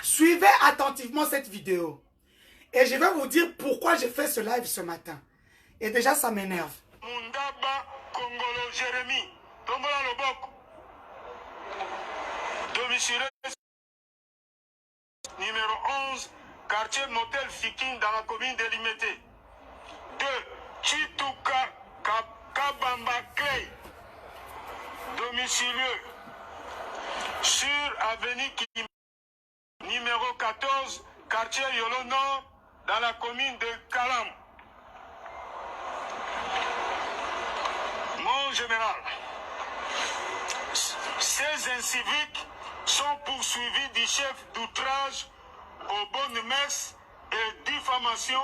Suivez attentivement cette vidéo. Et je vais vous dire pourquoi j'ai fait ce live ce matin. Et déjà, ça m'énerve. Mundaba Kongolo Jérémy, Tombola Loboko. Domicile numéro 11, quartier Motel Fikin dans la commune de Limete. 2. Chituka Kabamba Clay. Domicilieux sur avenue Kim, numéro 14, quartier Yolo Nord, dans la commune de Kalam. Mon général, ces inciviques sont poursuivis du chef d'outrage aux bonnes messes et diffamation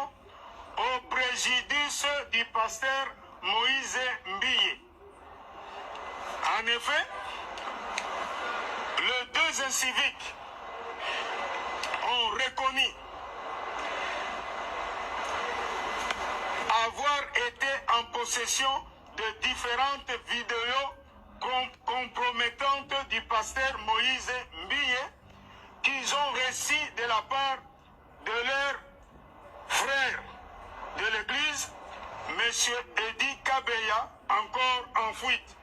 au préjudice du pasteur Moïse Mbille. En effet, les deux inciviques ont reconnu avoir été en possession de différentes vidéos compromettantes du pasteur Moïse Mbille qu'ils ont reçues de la part de leur frère de l'église, M. Edi Kabeya, encore en fuite.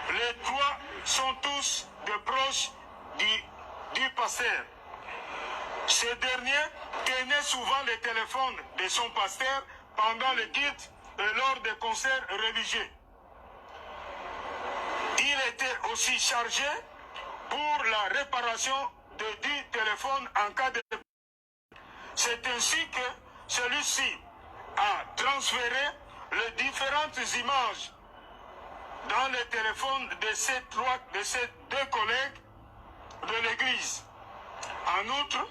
Les trois sont tous des proches du pasteur. Ce dernier tenait souvent le téléphone de son pasteur pendant le culte et lors des concerts religieux. Il était aussi chargé pour la réparation de 10 téléphones en cas de... C'est ainsi que celui-ci a transféré les différentes images dans le téléphone de ces deux collègues de l'église. En outre,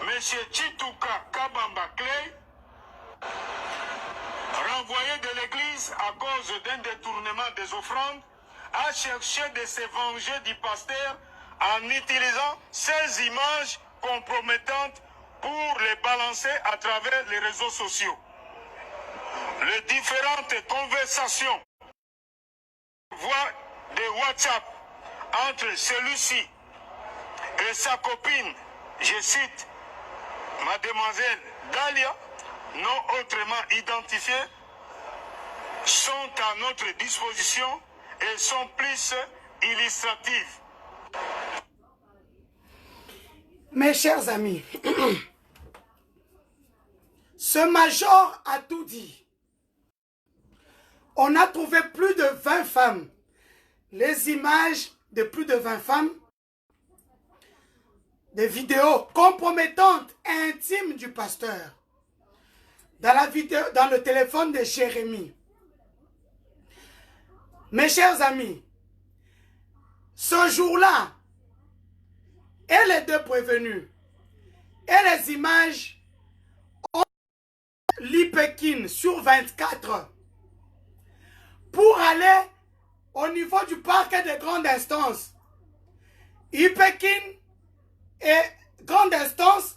M. Chituka Kabamba Clay, renvoyé de l'église à cause d'un détournement des offrandes, a cherché de se venger du pasteur en utilisant ces images compromettantes pour les balancer à travers les réseaux sociaux. Les différentes conversations, voix de WhatsApp entre celui-ci et sa copine, je cite, mademoiselle Dalia, non autrement identifiée, sont à notre disposition et sont plus illustratives. Mes chers amis, ce major a tout dit. On a trouvé plus de 20 femmes. Les images de plus de 20 femmes, des vidéos compromettantes, intimes du pasteur. Dans le téléphone de Jérémie. Mes chers amis, ce jour-là, et les deux prévenus, et les images ont l'Ipekin sur 24 pour aller au niveau du parquet de grande instance. Ipekin et grande instance,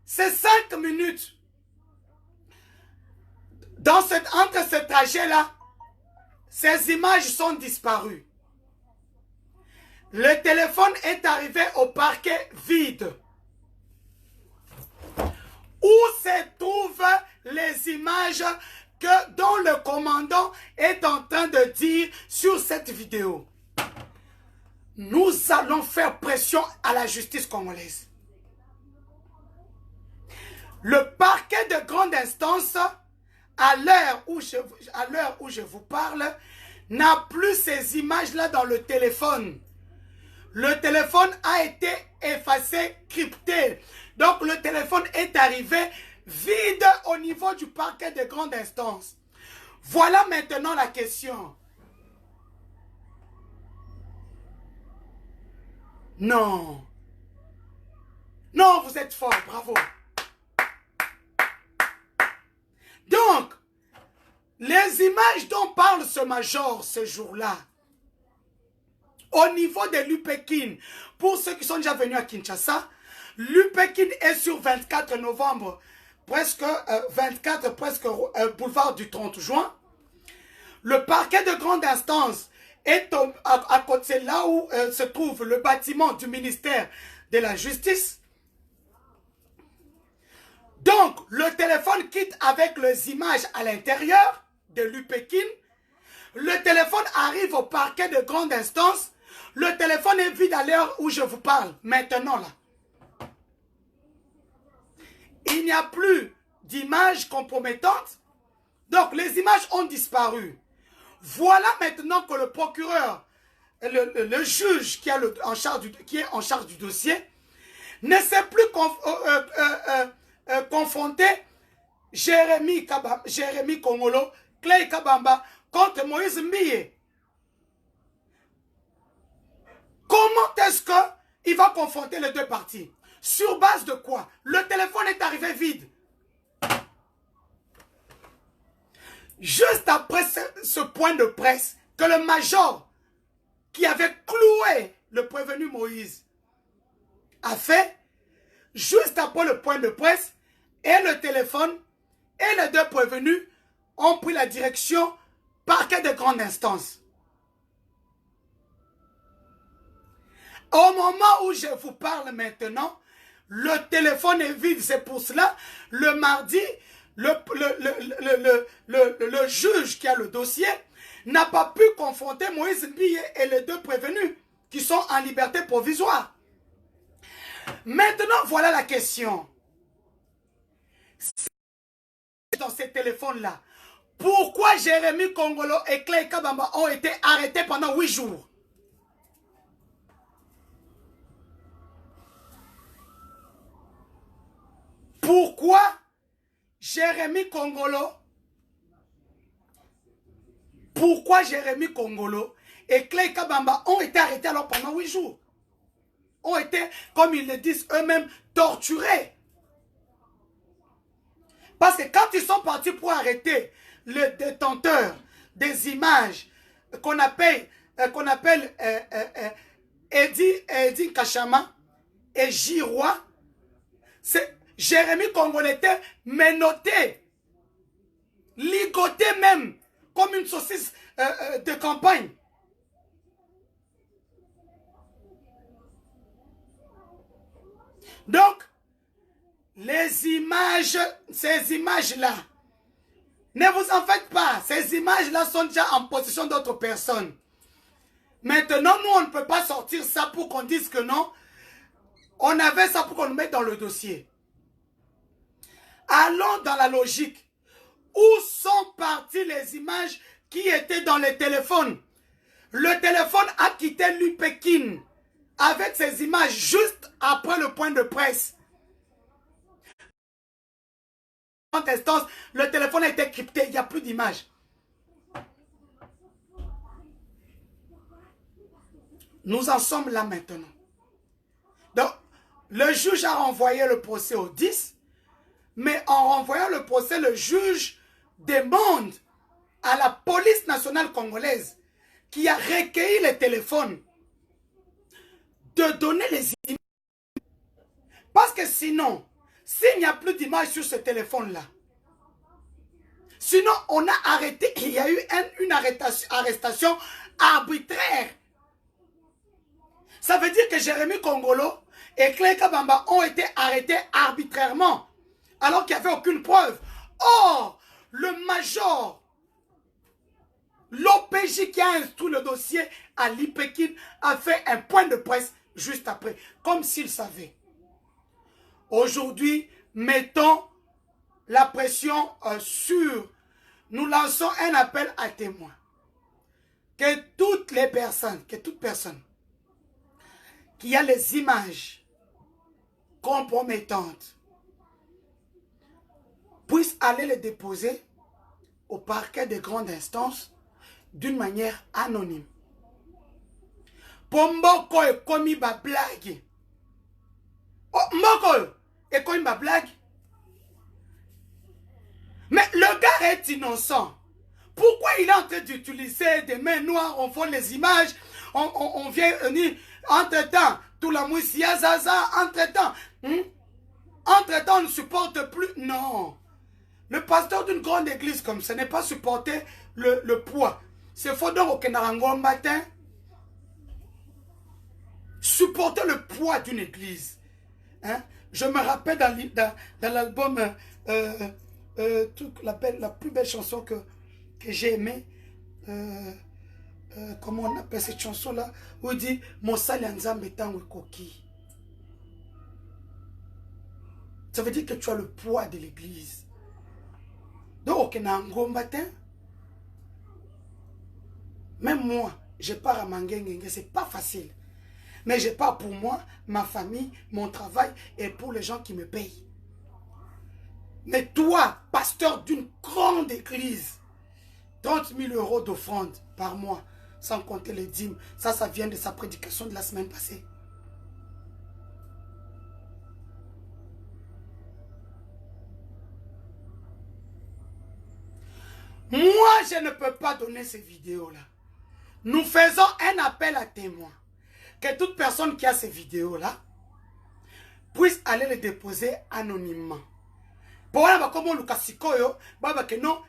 c'est 5 minutes. Entre ce trajet-là, ces images sont disparues. Le téléphone est arrivé au parquet vide. Où se trouvent les images dont le commandant est en train de dire sur cette vidéo? Nous allons faire pression à la justice congolaise. Le parquet de grande instance, à l'heure où je vous parle, n'a plus ces images-là dans le téléphone. Le téléphone a été effacé, crypté. Donc le téléphone est arrivé vide au niveau du parquet de grande instance. Voilà maintenant la question. Non. Non, vous êtes fort, bravo. Donc, les images dont parle ce major ce jour-là, au niveau de l'Upekin, pour ceux qui sont déjà venus à Kinshasa, l'Upekin est sur 24 novembre, presque boulevard du 30 juin. Le parquet de grande instance est à côté là où se trouve le bâtiment du ministère de la Justice. Donc, le téléphone quitte avec les images à l'intérieur de l'UPEKIN. Le téléphone arrive au parquet de grande instance. Le téléphone est vide à l'heure où je vous parle. Maintenant, là. Il n'y a plus d'images compromettantes. Donc, les images ont disparu. Voilà maintenant que le procureur, le juge qui est en charge du dossier, ne s'est plus confronté Jérémy Kongolo, Clay Kabamba contre Moïse Mbiye. Comment est-ce qu'il va confronter les deux parties? Sur base de quoi? Le téléphone est arrivé vide. Juste après ce point de presse, que le major qui avait cloué le prévenu Moïse a fait, juste après le point de presse, et le téléphone, et les deux prévenus ont pris la direction parquet de grande instance. Au moment où je vous parle maintenant, le téléphone est vide. C'est pour cela, le mardi, le juge qui a le dossier n'a pas pu confronter Moïse Mbiye et les deux prévenus qui sont en liberté provisoire. Maintenant, voilà la question. Dans ces téléphones-là, pourquoi Jérémy Kongolo et Clay Kabamba ont été arrêtés pendant 8 jours? Pourquoi Jérémy Kongolo et Clay Kabamba ont été arrêtés alors pendant 8 jours? Ont été, comme ils le disent eux-mêmes, torturés. Parce que quand ils sont partis pour arrêter le détenteur des images qu'on appelle Eddie Kachama et Girois, Jérémy Kongolo était menotté, ligoté même, comme une saucisse de campagne. Donc, ces images-là, ne vous en faites pas. Ces images-là sont déjà en possession d'autres personnes. Maintenant, nous, on ne peut pas sortir ça pour qu'on dise que non. On avait ça pour qu'on le mette dans le dossier. Allons dans la logique. Où sont parties les images qui étaient dans les téléphones? Le téléphone a quitté l'UPEKIN avec ces images juste après le point de presse. En instance, le téléphone a été crypté, il n'y a plus d'images. Nous en sommes là maintenant. Donc, le juge a renvoyé le procès au 10, mais en renvoyant le procès, le juge demande à la police nationale congolaise qui a recueilli les téléphones de donner les images. Parce que sinon, s'il n'y a plus d'images sur ce téléphone-là, sinon on a arrêté, il y a eu une arrestation arbitraire. Ça veut dire que Jérémy Kongolo et Clay Kabamba ont été arrêtés arbitrairement, alors qu'il n'y avait aucune preuve. Or, le major, l'OPJ qui a instruit le dossier à l'IPEKIN a fait un point de presse juste après, comme s'il savait. Aujourd'hui, mettons la pression sur, nous lançons un appel à témoins. Que toute personne qui a les images compromettantes puisse aller les déposer au parquet de grande instance d'une manière anonyme. Pomboko et komi ba blague. Oh, Mboko et komi ba blague. Mais le gars est innocent. Pourquoi il est en train d'utiliser des mains noires, on fait les images, on vient venir, entre-temps, tout la moussia zaza, entre-temps, entre-temps, on ne supporte plus. Non. Le pasteur d'une grande église comme ça n'est pas supporter le poids. C'est faut donc au Kenarango matin supporter le poids d'une église. Hein? Je me rappelle dans l'album, la plus belle chanson que j'ai aimée. Comment on appelle cette chanson-là? Où il dit Mosali Nzambe tango koki. Ça veut dire que tu as le poids de l'église. Donc, même moi, je pars à Mangengenge, c'est pas facile. Mais je pars pour moi, ma famille, mon travail et pour les gens qui me payent. Mais toi, pasteur d'une grande église, 30 000 € d'offrande par mois, sans compter les dîmes, ça vient de sa prédication de la semaine passée. Moi, je ne peux pas donner ces vidéos-là. Nous faisons un appel à témoins. Que toute personne qui a ces vidéos-là puisse aller les déposer anonymement. Pour voir comment Lucas Sikoyo, non,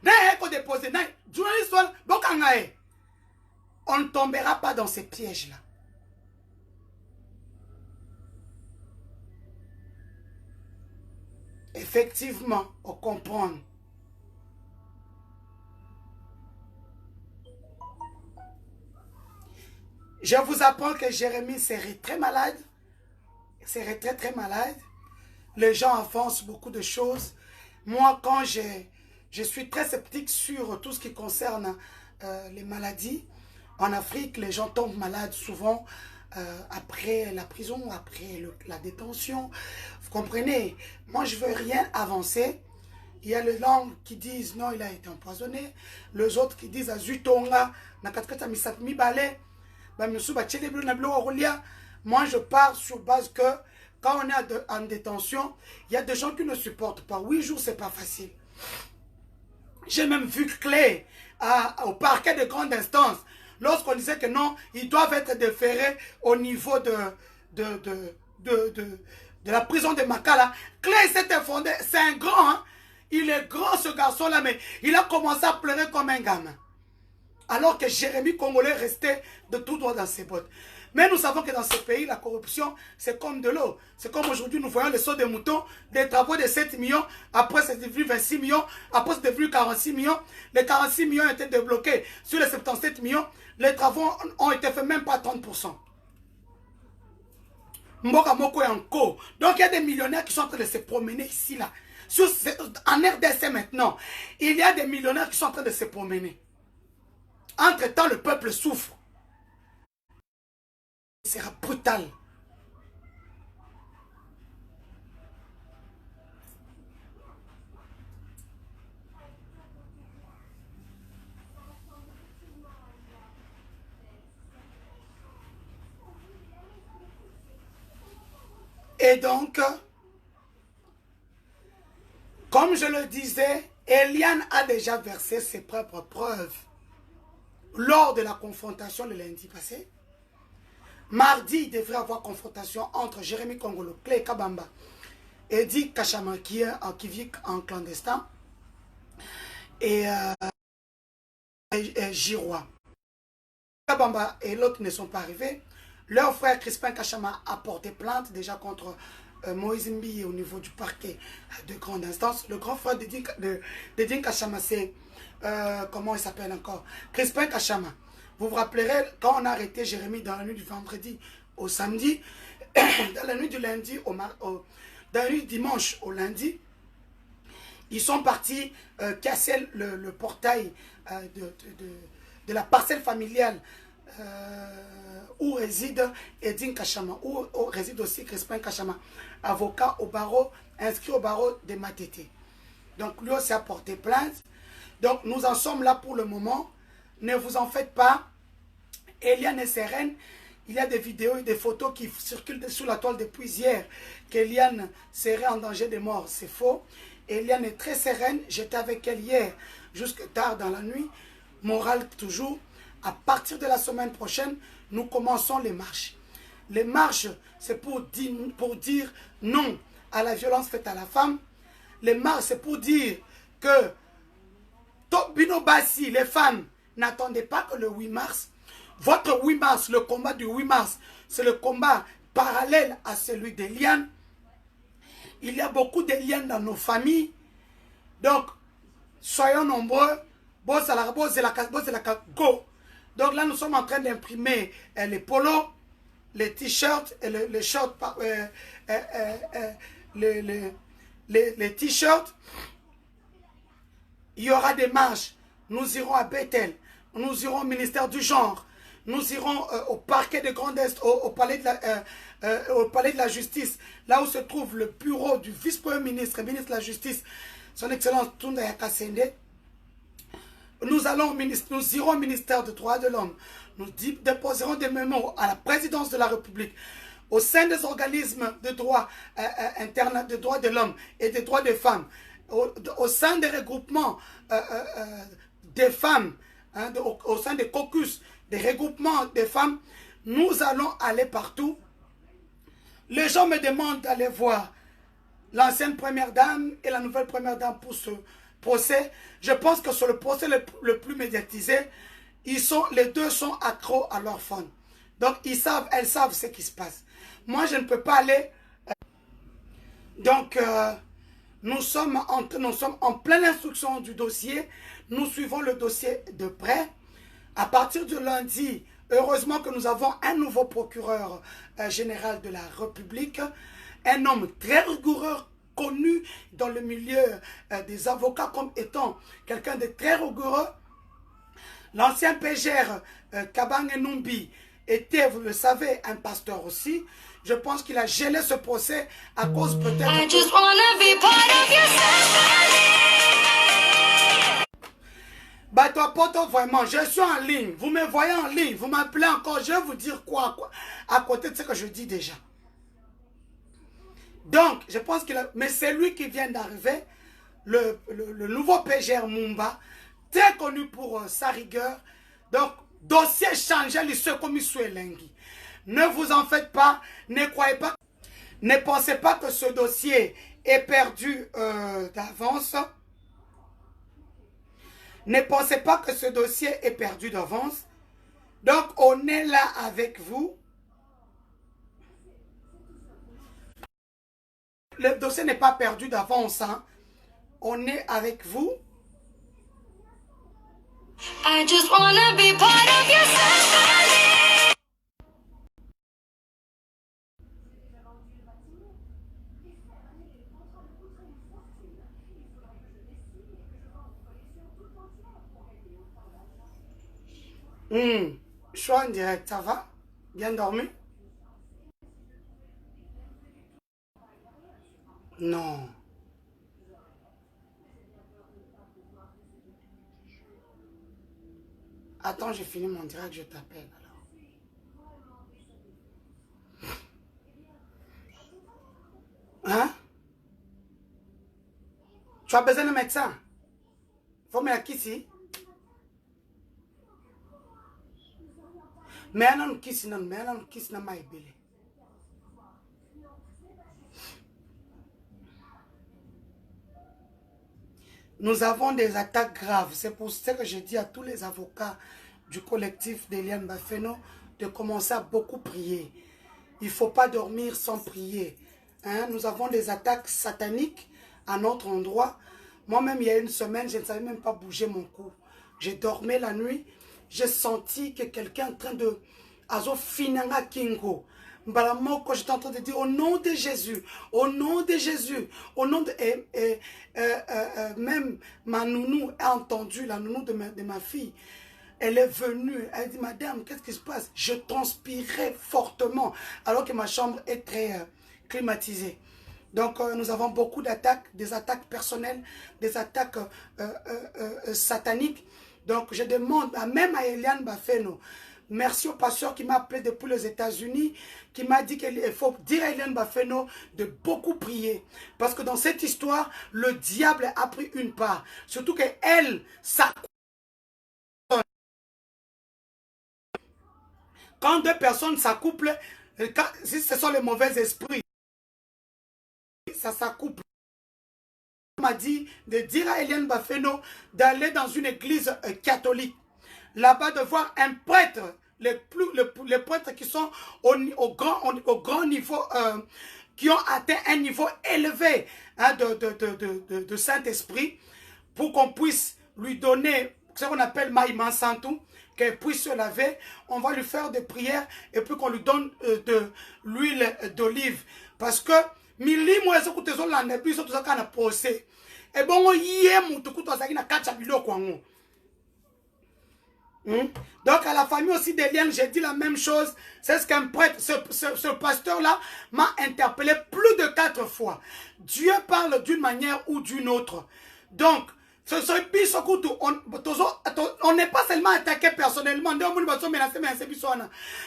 déposer, journaliste, on ne tombera pas dans ces pièges-là. Effectivement, on comprend. Je vous apprends que Jérémie serait très malade. Serait très malade. Les gens avancent beaucoup de choses. Moi, quand je suis très sceptique sur tout ce qui concerne les maladies, en Afrique, les gens tombent malades souvent après la prison, après la détention. Vous comprenez? Moi, je ne veux rien avancer. Il y a les langues qui disent non, il a été empoisonné. Les autres qui disent azutonga, nakatkata misatmi balé. Moi, je pars sur base que quand on est en détention, il y a des gens qui ne supportent pas. 8 jours, c'est pas facile. J'ai même vu Clé au parquet de grande instance. Lorsqu'on disait que non, ils doivent être déférés au niveau de la prison de Makala. Clé s'est effondré. C'est un grand. Hein? Il est grand ce garçon-là, mais il a commencé à pleurer comme un gamin. Alors que Jérémie Congolais restait de tout droit dans ses bottes. Mais nous savons que dans ce pays, la corruption, c'est comme de l'eau. C'est comme aujourd'hui, nous voyons les sauts des moutons, des travaux de 7 millions, après c'est devenu 26 millions, après c'est devenu 46 millions. Les 46 millions ont été débloqués sur les 77 millions. Les travaux ont été faits même pas à 30%. Mboka Moko est en cours. Donc il y a des millionnaires qui sont en train de se promener ici, là. En RDC maintenant, il y a des millionnaires qui sont en train de se promener. Entre-temps, le peuple souffre. Ce sera brutal. Et donc, comme je le disais, Eliane a déjà versé ses propres preuves lors de la confrontation le lundi passé. Mardi, il devrait y avoir confrontation entre Jérémie Kongolo, Clé Kabamba et Eddie Kachama qui vit en clandestin et Girois. Kabamba et l'autre ne sont pas arrivés. Leur frère Crispin Kachama a porté plainte déjà contre Moïse Mbi au niveau du parquet de grande instance. Le grand frère d'Edine Kachama, c'est comment il s'appelle encore? Crispin Kachama. Vous vous rappellerez, quand on a arrêté Jérémie dans la nuit du vendredi au samedi, dans la nuit du lundi dans la nuit du dimanche au lundi, ils sont partis casser le portail de la parcelle familiale où réside Edine Kachama, où réside aussi Crispin Kachama, avocat au barreau, inscrit au barreau de Matete. Donc lui aussi a porté plainte. Donc nous en sommes là pour le moment. Ne vous en faites pas. Eliane est sereine. Il y a des vidéos et des photos qui circulent sous la toile depuis hier qu'Eliane serait en danger de mort. C'est faux. Eliane est très sereine. J'étais avec elle hier jusque tard dans la nuit. Morale toujours. À partir de la semaine prochaine, nous commençons les marches. Les marches, c'est pour dire non à la violence faite à la femme. Les marches, c'est pour dire que Tobino Bassi, les femmes, n'attendez pas que le 8 mars. Votre 8 mars, le combat du 8 mars, c'est le combat parallèle à celui d'Eliane. Il y a beaucoup de liens dans nos familles. Donc, soyons nombreux. Go. Donc là, nous sommes en train d'imprimer les polos, les t-shirts, les shorts, les t-shirts. Il y aura des marches. Nous irons à Bethel. Nous irons au ministère du genre. Nous irons au parquet de Grand Est, au palais de la justice, là où se trouve le bureau du vice-premier ministre, ministre de la justice, son excellence Tunda Yakasende. Nous irons au ministère des droits de l'homme. Nous déposerons des mémos à la présidence de la République, au sein des organismes de droits internes, de droits de l'homme et des droits des femmes, au sein des regroupements des femmes, hein, au sein des caucus, des regroupements des femmes. Nous allons aller partout. Les gens me demandent d'aller voir l'ancienne première dame et la nouvelle première dame pour ce procès. Je pense que sur le procès le plus médiatisé, les deux sont accros à leur fond. Donc elles savent ce qui se passe. Moi, je ne peux pas aller. Donc, nous sommes en pleine instruction du dossier. Nous suivons le dossier de près. À partir de lundi, heureusement que nous avons un nouveau procureur général de la République, un homme très rigoureux, connu dans le milieu des avocats comme étant quelqu'un de très rigoureux. L'ancien PGR Kabang Numbi était, vous le savez, un pasteur aussi. Je pense qu'il a gelé ce procès à cause peut-être... Bah toi, poto, vraiment, je suis en ligne. Vous me voyez en ligne. Vous m'appelez encore. Je vais vous dire quoi à côté de ce que je dis déjà. Donc, je pense qu'il a... Mais c'est lui qui vient d'arriver. Le nouveau PGR Mumba. Très connu pour sa rigueur. Donc, dossier changé, comme il ne vous en faites pas. Ne croyez pas. Ne pensez pas que ce dossier est perdu d'avance. Ne pensez pas que ce dossier est perdu d'avance. Donc, on est là avec vous. Le dossier n'est pas perdu d'avance. Hein. On est avec vous. I just wanna be part of your family. Je suis en direct, ça va? Bien dormi? Non. Attends, j'ai fini mon direct, je t'appelle alors. Hein? Tu as besoin de médecin? Faut me la ici. Mais non, kiss non, mais non, kiss na my belly. Nous avons des attaques graves. C'est pour ça que je dis à tous les avocats du collectif d'Eliane Bafeno de commencer à beaucoup prier. Il ne faut pas dormir sans prier. Hein? Nous avons des attaques sataniques à notre endroit. Moi-même, il y a une semaine, je ne savais même pas bouger mon cou. J'ai dormi la nuit. J'ai senti que quelqu'un est en train de... Azo finanga kingo. Mbalamoko, j'étais en train de dire au nom de Jésus, au nom de Jésus, au nom de... même ma nounou a entendu, la nounou de ma fille. Elle est venue, elle dit, madame, qu'est-ce qui se passe? Je transpirais fortement, alors que ma chambre est très climatisée. Donc, nous avons beaucoup d'attaques, des attaques personnelles, des attaques sataniques. Donc, je demande même à Eliane Bafeno, merci au pasteur qui m'a appelé depuis les États-Unis, qui m'a dit qu'il faut dire à Eliane Bafeno de beaucoup prier. Parce que dans cette histoire, le diable a pris une part. Surtout qu'elle, ça... Quand deux personnes s'accouplent, si ce sont les mauvais esprits, ça s'accouple. On m'a dit de dire à Eliane Bafeno d'aller dans une église catholique. Là-bas, de voir un prêtre, les prêtres qui sont au grand niveau, qui ont atteint un niveau élevé hein, de Saint-Esprit pour qu'on puisse lui donner ce qu'on appelle Maïman Santou, qu'elle puisse se laver. On va lui faire des prières et puis qu'on lui donne de l'huile d'olive. Parce que, milimo ezo kutezo lande biso to zakana posé. Et bon, yé mutu kuto zaki na kacha biloko wango. Donc à la famille aussi des liens, j'ai dit la même chose. C'est ce qu'un prêtre, ce pasteur-là m'a interpellé plus de 4 fois. Dieu parle d'une manière ou d'une autre. Donc, on n'est pas seulement attaqué personnellement.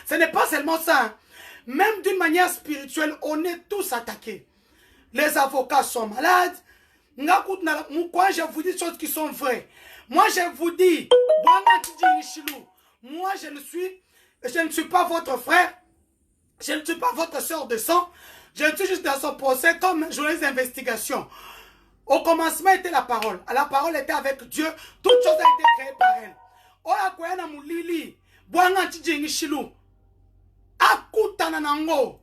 Ce n'est pas seulement ça. Même d'une manière spirituelle, on est tous attaqués. Les avocats sont malades. Moi, je vous dis des choses qui sont vraies. Moi, je vous dis, moi, je ne suis pas votre frère. Je ne suis pas votre soeur de sang. Je suis juste dans son procès comme journaliste d'investigation. Au commencement était la parole. La parole était avec Dieu. Toute chose a été créée par elle. Oya kwena mulili. Bwanga tijingi shilu. Akutana nango.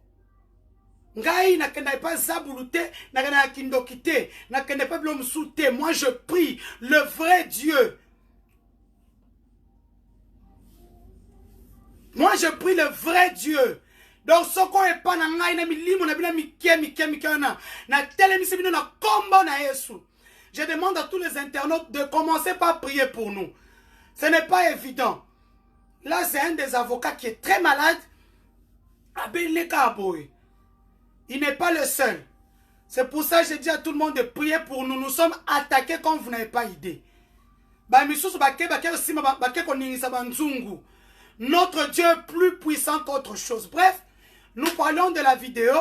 Ngai nakenda pas zabulute. Nakenda kindokite. Nakenda pas blomsute. Moi je prie le vrai Dieu. Moi je prie le vrai Dieu. Donc, ce qu'on est pas dans la je demande à tous les internautes de commencer par prier pour nous. Ce n'est pas évident. Là, c'est un des avocats qui est très malade. Il n'est pas le seul. C'est pour ça que je dis à tout le monde de prier pour nous. Nous sommes attaqués comme vous n'avez pas idée. Notre Dieu est plus puissant qu'autre chose. Bref. Nous parlons de la vidéo.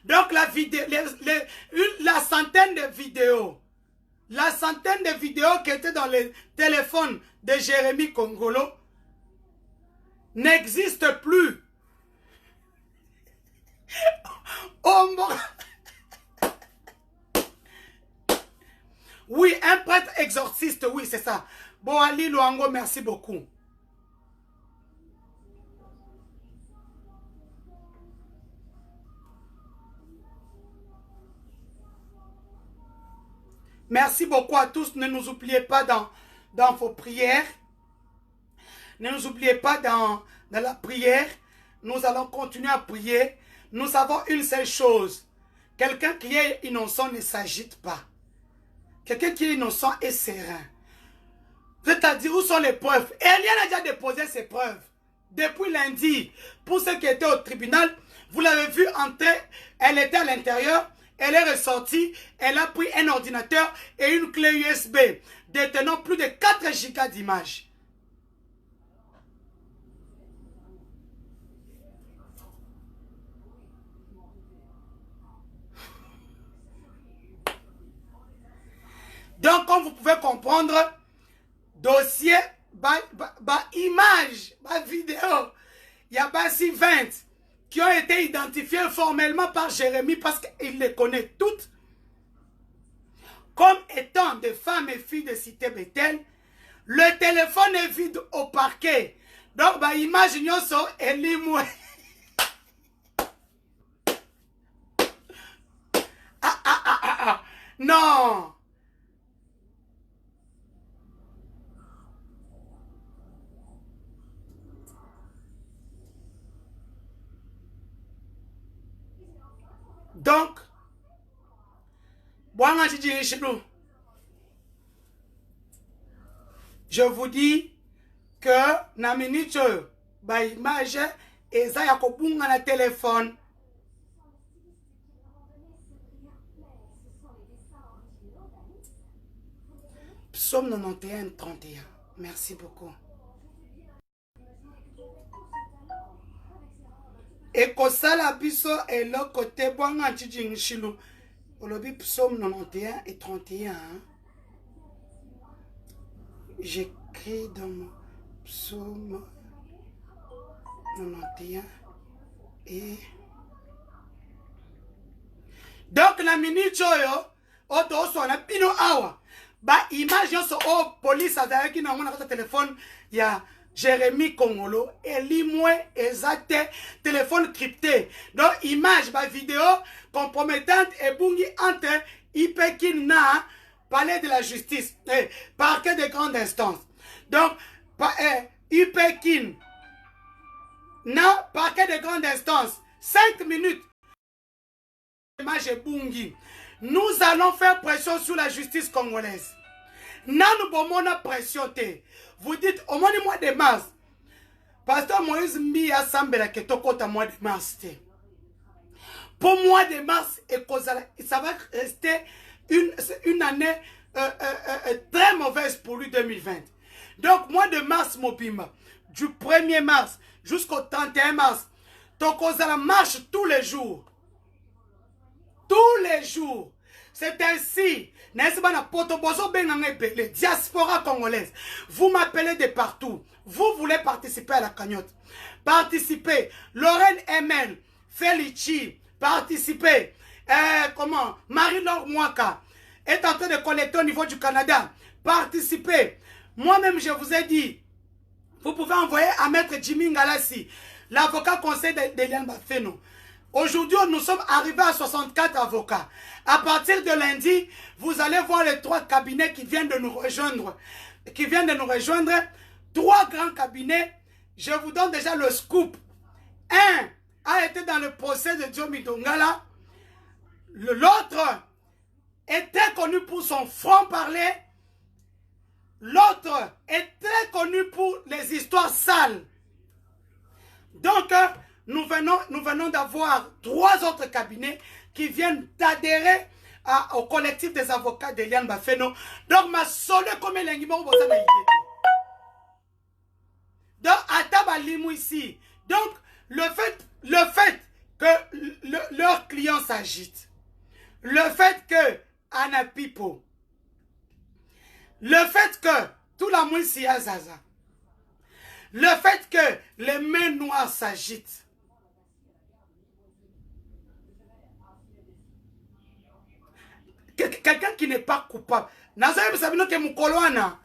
Donc la vidéo, la centaine de vidéos. La centaine de vidéos qui étaient dans le téléphone de Jérémy Kongolo n'existe plus. Oh mon... Oui, un prêtre exorciste, oui, c'est ça. Bon, Ali Luango, merci beaucoup. Merci beaucoup à tous. Ne nous oubliez pas dans vos prières. Ne nous oubliez pas dans la prière. Nous allons continuer à prier. Nous savons une seule chose. Quelqu'un qui est innocent ne s'agite pas. Quelqu'un qui est innocent est serein. C'est-à-dire, où sont les preuves? Eliane a déjà déposé ses preuves. Depuis lundi, pour ceux qui étaient au tribunal, vous l'avez vu entrer. Elle était à l'intérieur. Elle est ressortie, elle a pris un ordinateur et une clé USB détenant plus de 4 gigas d'images. Donc, comme vous pouvez comprendre, dossier, image, vidéo, il y a pas si 20 qui ont été identifiés formellement par Jérémy parce qu'il les connaît toutes comme étant des femmes et filles de Cité Bethel. Le téléphone est vide au parquet. Donc, imaginons ça et limoué. Non. Donc, je vous dis que na minute ba image eza ya kobunga na téléphone. Psaume 91, 31. Merci beaucoup. Et kosala biso et le côté bwanga tijing shilu. Olobi psaume 91 et 31. J'écris dans mon psaume 91 et... Donc la minute yo, oto so na pino awa. Ba image yo so o police azaki na mona kata téléphone ya Jérémy Congolo, et limoué exact téléphone crypté. Donc, image, vidéo compromettante et bungi entre Ipekin na palais de la justice, parquet de grande instance. Donc, Ipekin na parquet de grande instance, 5 minutes. Image et bungi. Nous allons faire pression sur la justice congolaise. Nous avons pression. Vous dites, au mois de mars, Pasteur Moïse Mbia Sambela Ketokota mois de mars. Pour mois de mars, ça va rester une année très mauvaise pour lui 2020. Donc, mois de mars, Mobimba, du 1er mars jusqu'au 31 mars, Tokozala marche tous les jours. Tous les jours. C'est ainsi. Diaspora congolaise. Vous m'appelez de partout. Vous voulez participer à la cagnotte. Participez. Lorraine Emel, Felici, participez. Marie-Laure Mwaka est en train de collecter au niveau du Canada. Participez. Moi-même, je vous ai dit, vous pouvez envoyer à Maître Jimmy Ngalassi, l'avocat conseil d'Eliane Bafeno. Aujourd'hui, nous sommes arrivés à 64 avocats. À partir de lundi, vous allez voir les 3 cabinets qui viennent de nous rejoindre. 3 grands cabinets. Je vous donne déjà le scoop. Un a été dans le procès de Diomi Dongala. L'autre est très connu pour son franc-parler. L'autre est très connu pour les histoires sales. Donc, nous venons d'avoir 3 autres cabinets qui viennent d'adhérer au collectif des avocats d'Eliane Bafeno. Donc, ma sole comme l'engimon vous en a. Donc, à Tabalimou ici. Donc, le fait que leurs clients s'agitent, le fait que Anna Pipo, le fait que tout la mouissi Zaza, le fait que les mains noires s'agitent, quelqu'un qui n'est pas coupable. Nazaire Sabino ke mukoloana.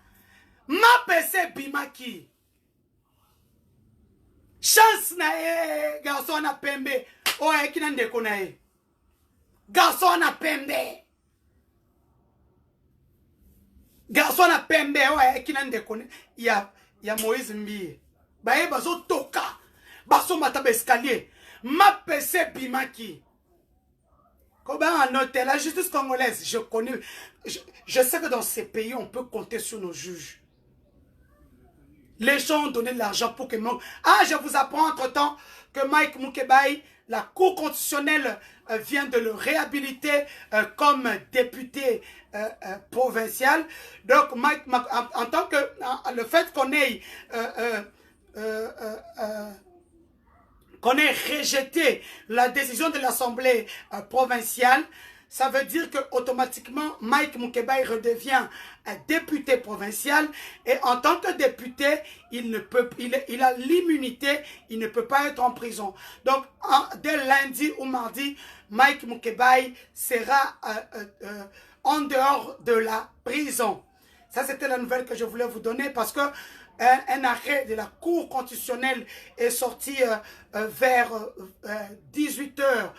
Ma PC bimaki. Chance na garçon na pembe. O ekina ndeko na e. Garçon na pembe. Garçon na pembe o ekina ndeko na ya Moïse Mbie. Bae bazo toka. Baso mataba escalier. Ma PC bimaki. Comment noter la justice congolaise, je connais, je sais que dans ces pays, on peut compter sur nos juges. Les gens ont donné de l'argent pour que... je vous apprends entre-temps que Mike Mukebai, la Cour constitutionnelle vient de le réhabiliter comme député provincial. Donc, Mike, en tant que... le fait qu'on ait... qu'on ait rejeté la décision de l'Assemblée provinciale, ça veut dire que automatiquement Mike Mukebai redevient un député provincial et en tant que député, il a l'immunité, il ne peut pas être en prison. Donc, dès lundi ou mardi, Mike Mukebai sera en dehors de la prison. Ça, c'était la nouvelle que je voulais vous donner parce que un arrêt de la Cour constitutionnelle est sorti vers 18 h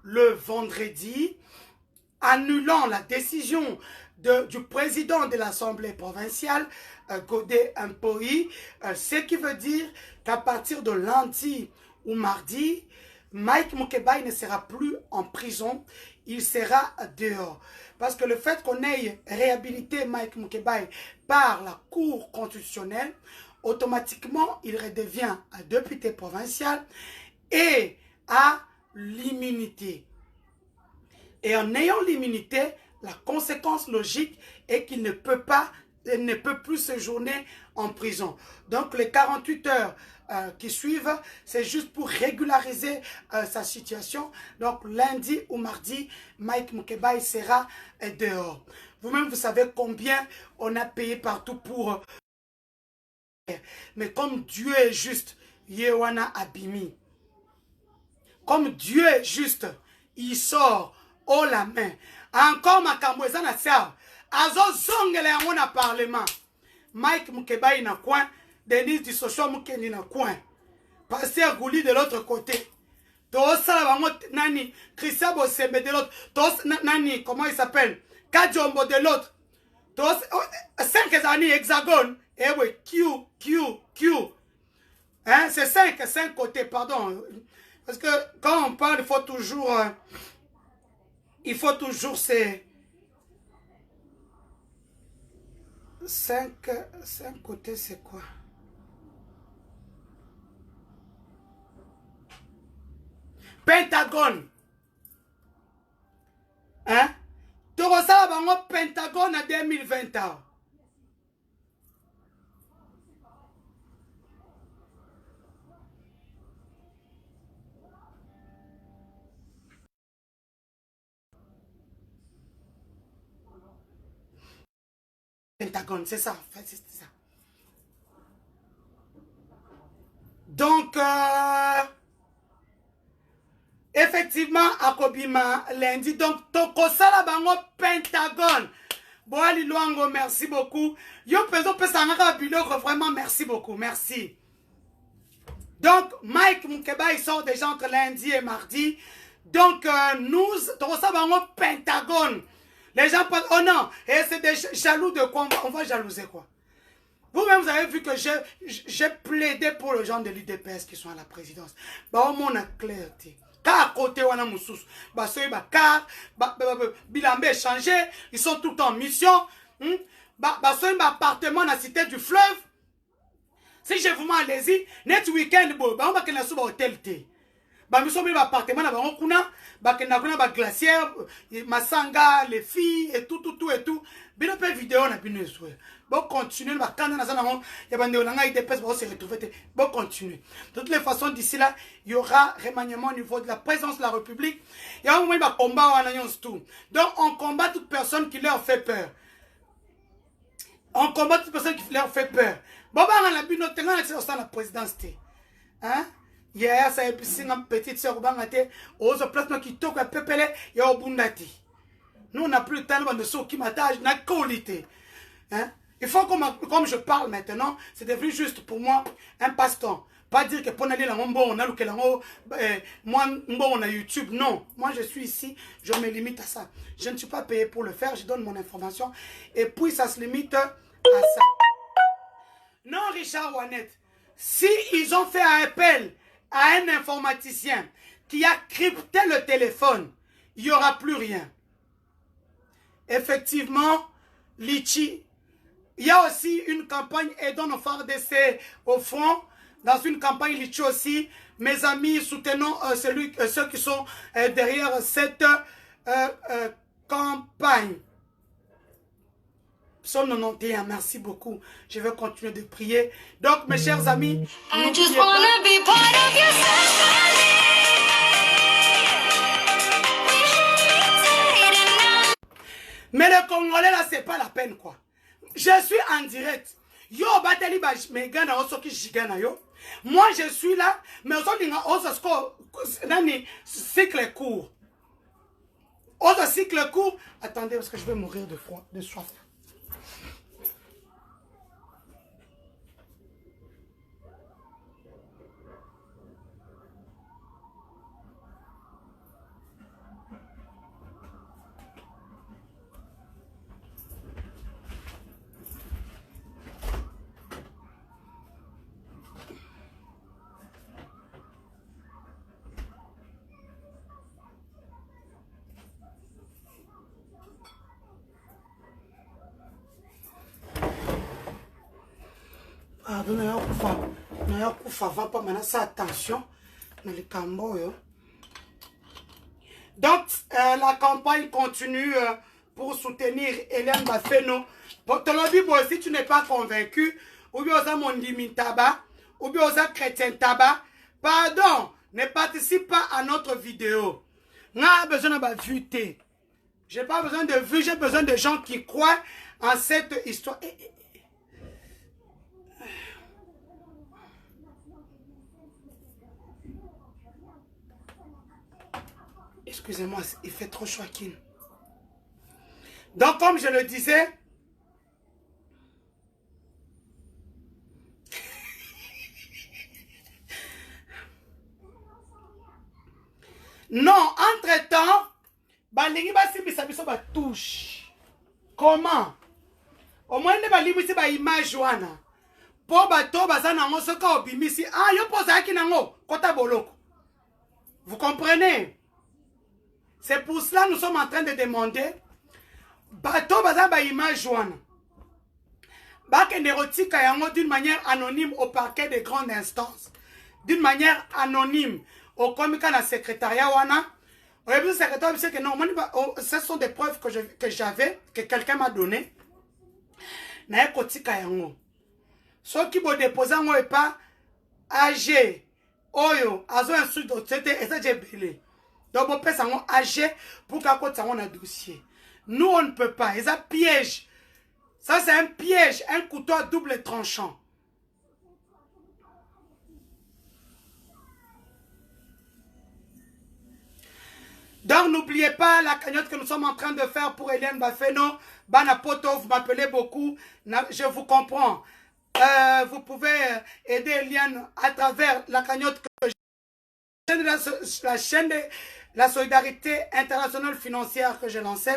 le vendredi, annulant la décision du président de l'Assemblée provinciale, Godé Impoi, ce qui veut dire qu'à partir de lundi ou mardi, Mike Mukebai ne sera plus en prison, il sera dehors. Parce que le fait qu'on ait réhabilité Mike Mukebai par la Cour constitutionnelle, automatiquement, il redevient un député provincial et a l'immunité. Et en ayant l'immunité, la conséquence logique est qu'il ne peut plus séjourner en prison. Donc les 48 heures qui suivent, c'est juste pour régulariser sa situation. Donc lundi ou mardi, Mike Mukebai sera dehors. Vous-même, vous savez combien on a payé partout pour... Mais comme Dieu est juste, Yewana Abimi. Comme Dieu est juste, il sort haut la main. Encore ma kamweza na serve. Azo zongele yango na parlement. Mike Mukebai na coin. Denise du Sochon Moukendi na coin. Pasteur Gouli de l'autre côté. Tosa bango nani. Christian Bosembe de l'autre. Tosa nani. Comment il s'appelle? Kadjombo de l'autre. 5 années hexagone. Eh oui, Q. Hein, c'est 5 côtés, pardon. Parce que quand on parle, il faut toujours ces 5 côtés, c'est quoi? Pentagone. Hein? Torosa bango Pentagone à 2020 ans. Pentagone, c'est ça, en fait, c'est ça. Donc, effectivement, Akobima lundi, donc, Tokosala bango Pentagone. Boali Luango, merci beaucoup. Yo peso pesangaka biloko, vraiment, merci beaucoup, merci. Donc, Mike Moukeba, il sort déjà entre lundi et mardi. Donc, nous, Tokosala bango Pentagone. Les gens pensent, oh non, et c'est des jaloux de quoi? On va jalouser quoi? Vous-même, vous avez vu que j'ai plaidé pour les gens de l'UDPS qui sont à la présidence. Bah, au moins, on a clarté. Car à côté, on a Moussous. Bah, ceux car, Bilambé est changé, ils sont tout en mission. Bah, ceux appartement dans la cité du fleuve. Si je vous mets allez-y, net week-end, bah, on va que nous hôtel. Bah, nous sommes dans l'appartement, bah, ba glacière, masanga, les filles, et tout. Bien peu vidéo, on a pu nous jouer. Bon, continuez, bah, quand on a ça, il y a des personnes qui se retrouver. Bon, continuez. De toutes les façons, d'ici là, il y aura remaniement au niveau de la présence de la République. Il y a un moment, il va combat, tout. Donc, on combat toute personne qui leur fait peur. On combat toute personne qui leur fait peur. Bon, bah, on a bu notre temps, c'est la présidence. Hein? Hier, ça a été une petite soeur, aux placements qui toquent à Pépélé et au Bundati. Nous, on n'a plus le temps de ceux qui m'attachent, n'a qualité. Hein? Il faut, comme je parle maintenant, c'est devenu juste pour moi un passe-temps. Pas dire que pour aller là, on a le moi, on a YouTube. Non, moi je suis ici, je me limite à ça. Je ne suis pas payé pour le faire, je donne mon information. Et puis ça se limite à ça. Non, Richard Wanet, si ils ont fait un appel à un informaticien qui a crypté le téléphone, il n'y aura plus rien. Effectivement, Litchi, il y a aussi une campagne aidant nos FARDC au front. Dans une campagne Litchi aussi, mes amis, soutenons ceux qui sont derrière cette campagne. Psaume 91, merci beaucoup. Je vais continuer de prier. Donc, mes chers amis, mais le Congolais là, c'est pas la peine quoi. Je suis en direct. Yo, bateli ba megana osoki jigana yo. Moi, je suis là, mais nani cycle court. Autre cycle court. Attendez, parce que je vais mourir de froid, de soif. Attention. Donc, la campagne continue pour soutenir Hélène Bafeno. Si tu n'es pas convaincu, ou bien osa Mondimi Taba, ou bien osa Chrétien Taba, pardon, ne participe pas à notre vidéo. On a besoin de vue. J'ai pas besoin de vues, j'ai besoin de gens qui croient en cette histoire. Excusez-moi, il fait trop chaud. Donc, comme je le disais, Non, entre-temps, balingi basimbisa biso batouche. Comment? Au moins, ne balimbisi ba image wana. Po bato baza nango soka obimisi. Ah, yo posa ki nango kota boloko. Vous comprenez? C'est pour cela que nous sommes en train de demander bato baza ba image wana. Bakende rotika yango d'une manière anonyme au parquet de grande instance. D'une manière anonyme au comité na secrétariat wana. Le secrétaire dit que non, ce sont des preuves que j'avais, que quelqu'un m'a donné. Na kotika yango. Ce qui vous dépose en est pas AG, Oyo, Azo un sud d'autorité, et ça j'ai belé. Donc on peut s'en AG pour qu'à côté on a dossier. Nous on ne peut pas, et ça piège. Ça c'est un piège, un couteau à double tranchant. Donc n'oubliez pas la cagnotte que nous sommes en train de faire pour Eliane Bafeno. Banapoto, vous m'appelez beaucoup, je vous comprends. Vous pouvez aider Eliane à travers la cagnotte que la chaîne de la solidarité internationale financière que j'ai lancée.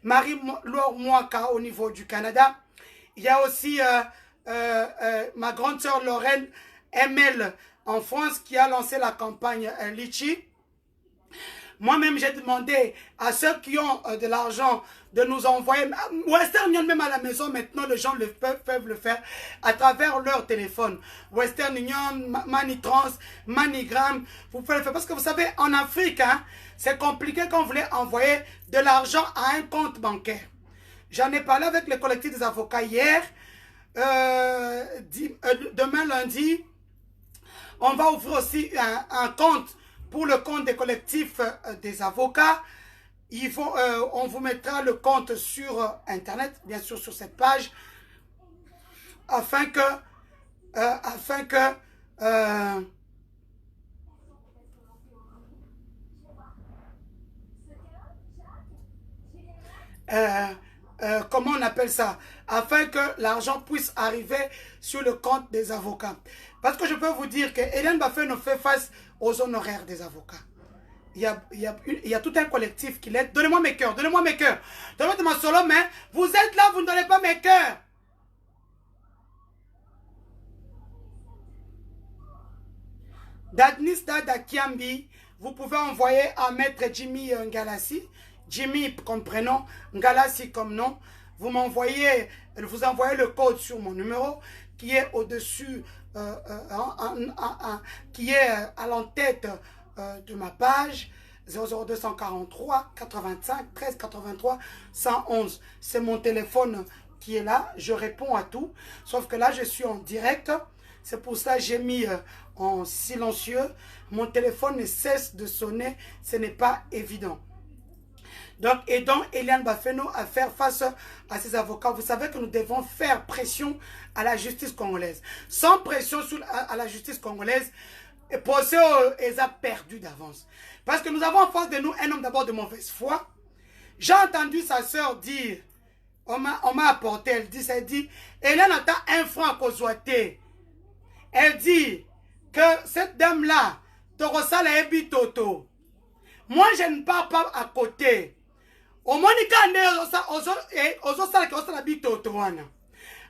Marie-Laure Mouaka au niveau du Canada. Il y a aussi ma grande sœur Lorraine ML en France qui a lancé la campagne Litchi. Moi-même, j'ai demandé à ceux qui ont de l'argent de nous envoyer. Western Union, même à la maison, maintenant, les gens peuvent le faire à travers leur téléphone. Western Union, Manitrans, Manigram, vous pouvez le faire. Parce que vous savez, en Afrique, hein, c'est compliqué quand vous voulez envoyer de l'argent à un compte bancaire. J'en ai parlé avec le collectif des avocats hier. Demain, lundi, on va ouvrir aussi un compte pour le compte des collectifs des avocats. On vous mettra le compte sur Internet, bien sûr sur cette page, afin que comment on appelle ça, afin que l'argent puisse arriver sur le compte des avocats. Parce que je peux vous dire que Eliane Bafeno fait face aux honoraires des avocats. Il y a tout un collectif qui l'aide. Donnez-moi mes cœurs, donnez-moi mes cœurs. Donnez-moi ma solo main. Vous êtes là, vous ne donnez pas mes cœurs. Dadnis Dada Kiambi, vous pouvez envoyer à Maître Jimmy Ngalassi. Jimmy comme prénom, Ngalassi comme nom. Vous envoyez le code sur mon numéro qui est au-dessus, qui est à l'entête de ma page 00243 85 13 83 111. C'est mon téléphone qui est là. Je réponds à tout. Sauf que là, je suis en direct. C'est pour ça que j'ai mis en silencieux. Mon téléphone ne cesse de sonner. Ce n'est pas évident. Donc, aidons Eliane Bafeno à faire face à ses avocats. Vous savez que nous devons faire pression à la justice congolaise. Sans pression à la justice congolaise, le procès est perdu d'avance. Parce que nous avons en face de nous un homme d'abord de mauvaise foi. J'ai entendu sa sœur dire, on m'a apporté, elle dit, Eliane attend un franc à Kozouate. Elle dit que cette dame-là, Torosala Ebi Toto. Moi, je ne pars pas à côté. Au moins,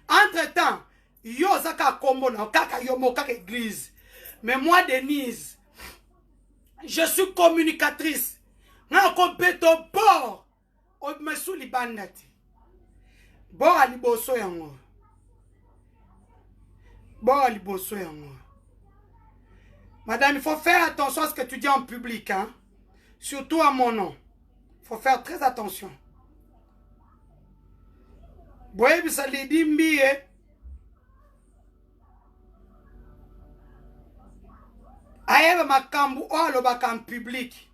entre-temps, yo saka kombo na kaka yomo kaka église. Mais moi, Denise, je suis communicatrice. Na kompeto bord. O mesu libandati. Bord aliboso yango. Bord aliboso yango. Madame, il faut faire attention à ce que tu dis en public, hein. Surtout à mon nom. Il faut faire très attention. Boye bisa lidi mbie. Aye makambu olo bakam public.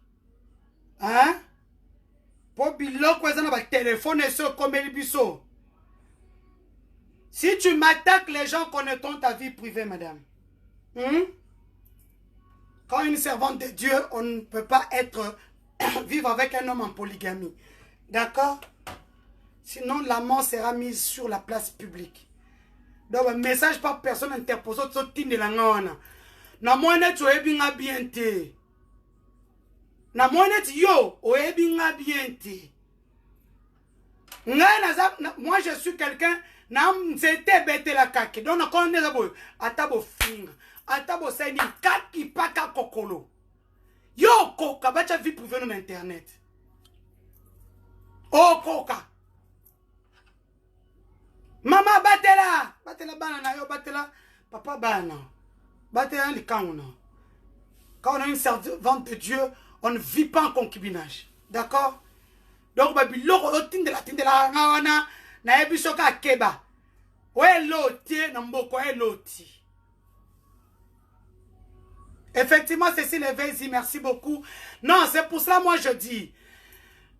Hein? Po biloko ezana ba téléphone so komeli biso. Si tu m'attaques, les gens connaîtront ta vie privée, madame. Quand une servante de Dieu, on ne peut pas vivre avec un homme en polygamie. D'accord? Sinon, l'amant sera mise sur la place publique. Donc, un message par personne interposée au team de la ngana. Na moine tu es bien. Na monet yo, oebinga bien te. Moi je suis quelqu'un, nam zete bete la kake. Donc on est d'abord, atabo finga, atabo seni kaki paka kokolo. Yo koka, bacha vie privée sur internet. Oh koka. Maman batela, batela banana yo batela, papa bana, batela likanguna. Quand on a une servante de Dieu, on ne vit pas en concubinage. D'accord? Donc, biloko tindela ngawana na ebisoka keba. Ouais loti na mboko ouais loti. Effectivement, Cécile Evezi, merci beaucoup. Non, c'est pour cela moi je dis,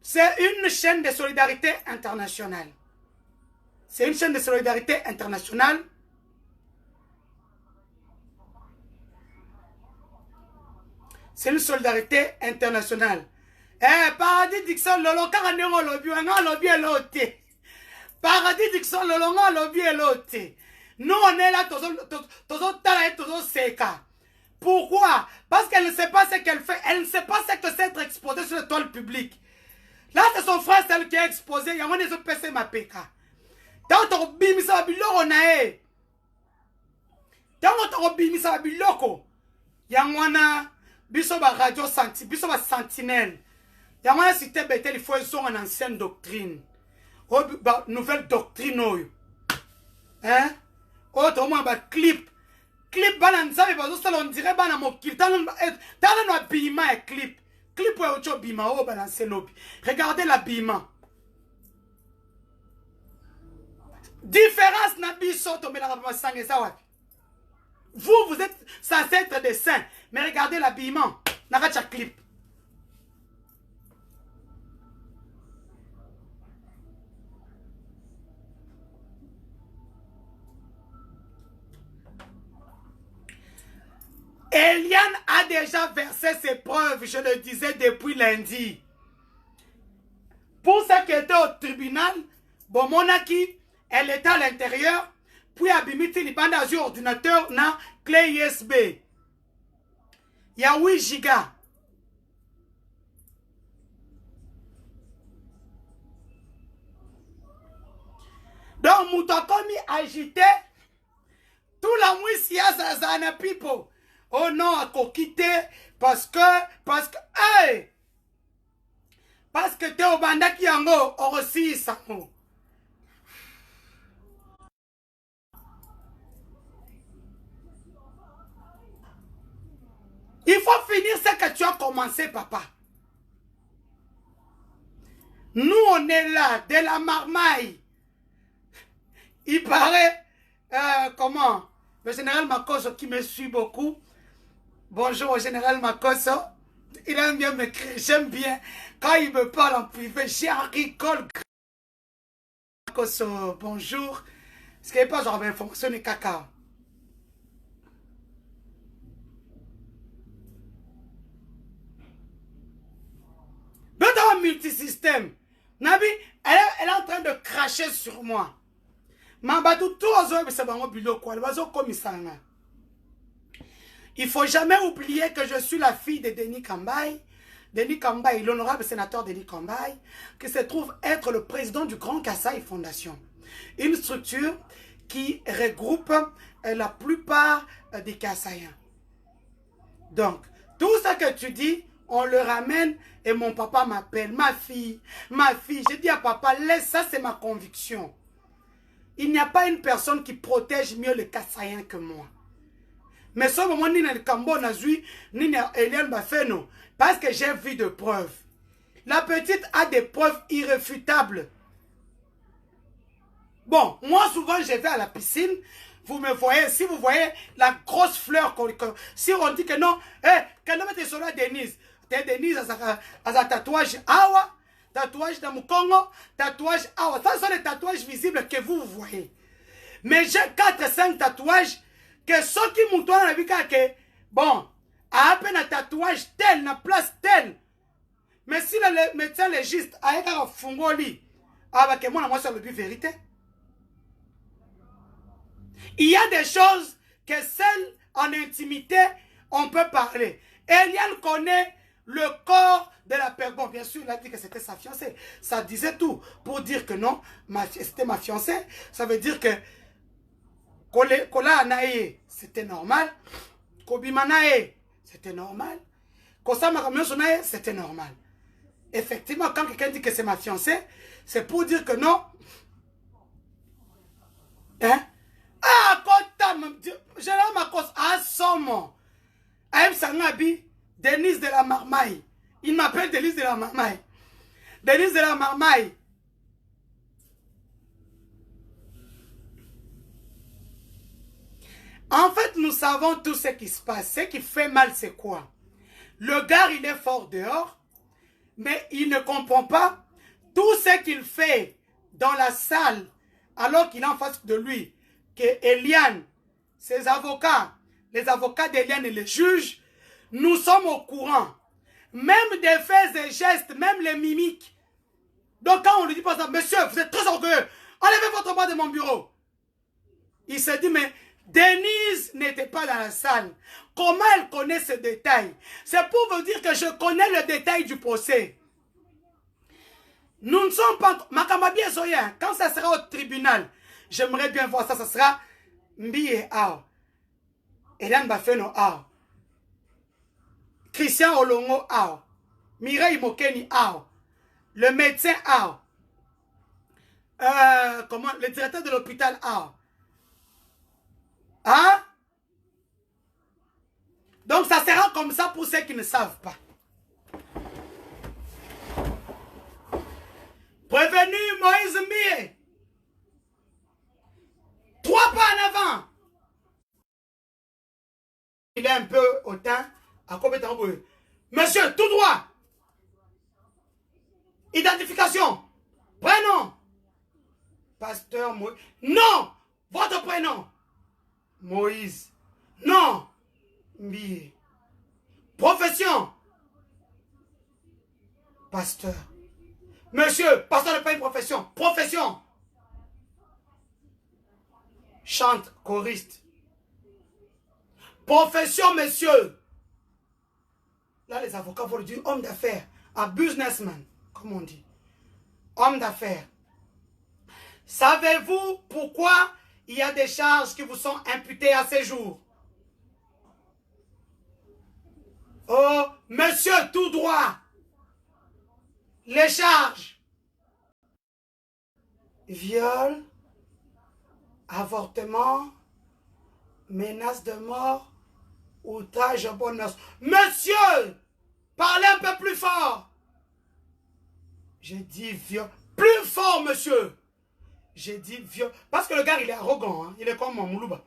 c'est une chaîne de solidarité internationale. C'est une chaîne de solidarité internationale. C'est une solidarité internationale. Eh, Paradis Dixon, lolo, karanengo lobby, nga lobby elote. Paradis Dixon, lolo, nga lobby elote. Nous, on est là, tozo tala et tozo seka. Pourquoi? Parce qu'elle ne sait pas ce qu'elle fait. Elle ne sait pas ce que c'est être exposée sur le toile public. Là, c'est son frère, celle qui est exposé. Il y a des autres PC, ma PK. Tant que tu bimisa biloko nae. Tant que tu bimisa biloko. Yangwana. Biso ba radio senti, biso ba sentinelle. Yamana cité betel, il faut une ancienne doctrine. Oh, nouvelle doctrine. Hein? Oh, tu as un clip. Clip, on dirait que mon clip. Tu as un habillement et clip. Clip, tu as un habillement. Oh, balancer lobby. Regardez l'habillement. Différence n'a biso, tu mets la vous êtes censé être des saints. Mais regardez l'habillement. Naracha clip. Eliane a déjà versé ses preuves, je le disais depuis lundi. Pour ce qui était au tribunal, bon monaki, elle était à l'intérieur, puis abimiti li banda sur ordinateur na clé USB. Il y a 8 gigas. Donc, Moutokomi agité, tout la mouissi à Zazana Pipo. Oh non, à quitter parce que, hey! Parce que t'es au banda qui en haut, on aussi ça. Il faut finir ce que tu as commencé, papa. Nous, on est là, de la marmaille. Il paraît, comment? Le général Makoso qui me suit beaucoup. Bonjour au général Makoso. Il aime bien m'écrire, j'aime bien. Quand il me parle en privé, j'ai Cole. Makoso, bonjour. Ce qui n'est pas genre d'information ni caca. Dans un multisystème, Nabi, elle est en train de cracher sur moi. Il ne faut jamais oublier que je suis la fille de Denis Kambaye. Denis Kambaye, l'honorable sénateur Denis Kambaye, qui se trouve être le président du Grand Kasaï Fondation. Une structure qui regroupe la plupart des Kasaïens. Donc, tout ce que tu dis, on le ramène et mon papa m'appelle, ma fille. Je dis à papa, laisse ça, c'est ma conviction. Il n'y a pas une personne qui protège mieux les Kassaïens que moi. Mais ce moment, ni dans le Cambo, ni dans Eliane Bafeno, parce que j'ai vu de preuves. La petite a des preuves irréfutables. Bon, moi souvent je vais à la piscine, vous me voyez, si vous voyez la grosse fleur, si on dit que non, quand on met sur la Denise, Denise a un tatouage awa, tatouage dans mon Congo, tatouage awa. Ça sont les tatouages visibles que vous voyez. Mais j'ai 4-5 tatouages que ceux qui m'ont donné la vie, que bon, à peine un tatouage tel, na place tel. Mais si le médecin légiste a un fungoli, avec moi, moi, c'est le but vérité. Il y a des choses que seules en intimité, on peut parler. Eliane connaît le corps de la personne. Bon, bien sûr, il a dit que c'était sa fiancée. Ça disait tout. Pour dire que non, c'était ma fiancée, ça veut dire que Kola Anae, c'était normal. Kobimanae, c'était normal. Kosama Kamyosonae, c'était normal. Effectivement, quand quelqu'un dit que c'est ma fiancée, c'est pour dire que non. Hein? Ah, je l'ai ma cause à Somme. Aïm Sangabi, Denise de la Marmaille. Il m'appelle Denise de la Marmaille. Denise de la Marmaille. En fait, nous savons tout ce qui se passe. Ce qui fait mal, c'est quoi? Le gars, il est fort dehors, mais il ne comprend pas tout ce qu'il fait dans la salle, alors qu'il est en face de lui, que Eliane, ses avocats, les avocats d'Eliane et les juges, nous sommes au courant. Même des faits et gestes, même les mimiques. Donc quand on lui dit par exemple, monsieur, vous êtes très orgueilleux, enlevez votre bras de mon bureau. Il se dit, mais Denise n'était pas dans la salle. Comment elle connaît ce détail? C'est pour vous dire que je connais le détail du procès. Nous ne sommes pas... Makamabie Zoya, quand ça sera au tribunal, j'aimerais bien voir ça, ça sera Mbiye Ao, Eliane Bafeno Ao, Christian Olongo Ao, Mireille Mokeni Ao, le médecin Ao, le directeur de l'hôpital Ao. Hein? Donc ça sera comme ça pour ceux qui ne savent pas. Prévenu Moïse Mbiye. 3 pas en avant. Il est un peu hautain. À combien de temps? Monsieur, tout droit. Identification. Prénom. Pasteur Moïse. Non. Votre prénom. Moïse. Non. Mbiye. Profession. Pasteur. Monsieur, pasteur n'est pas une profession. Profession. Chante, choriste. Profession, monsieur. Là, les avocats vont le dire homme d'affaires. Un businessman, comme on dit. Homme d'affaires. Savez-vous pourquoi il y a des charges qui vous sont imputées à ces jours? Oh, monsieur, tout droit. Les charges. Viol, avortement, menace de mort, outrage aux bonnes mœurs. Monsieur, parlez un peu plus fort. J'ai dit viol. Plus fort, monsieur. J'ai dit viol. Parce que le gars, il est arrogant. Hein? Il est comme mon Moulouba.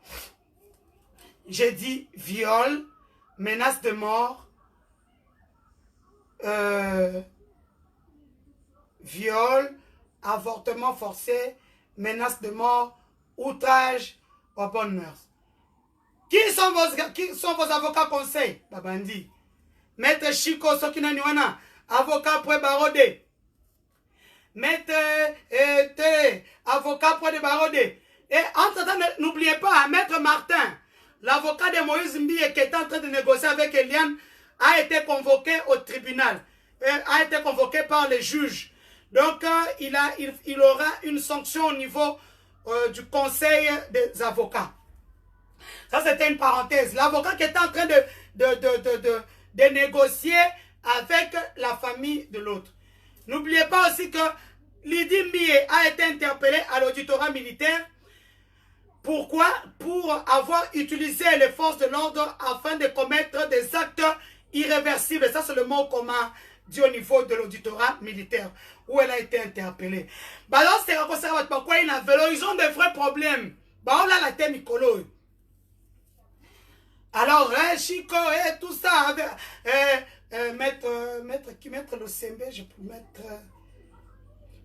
J'ai dit viol, menace de mort, viol, avortement forcé, menace de mort, outrage aux bonnes mœurs. Qui sont vos avocats conseils? Babandi. Maître Chico Sokina Niwana, avocat pour Barode. Maître avocat pour Barode. Et entre-temps, n'oubliez pas, Maître Martin, l'avocat de Moïse Mbiye qui est en train de négocier avec Eliane, a été convoqué au tribunal. A été convoqué par les juges. Donc, il aura une sanction au niveau du conseil des avocats. Ça, c'était une parenthèse. L'avocat qui était en train de négocier avec la famille de l'autre. N'oubliez pas aussi que Lydie Mbiye a été interpellée à l'auditorat militaire. Pourquoi? Pour avoir utilisé les forces de l'ordre afin de commettre des actes irréversibles. Ça, c'est le mot qu'on m'a dit au niveau de l'auditorat militaire, où elle a été interpellée. Bah là, c'est pourquoi ils ont de vrais problèmes. Bah on a la thème Nicolo. Alors, Chico et tout ça, mettre le CMB, je peux mettre...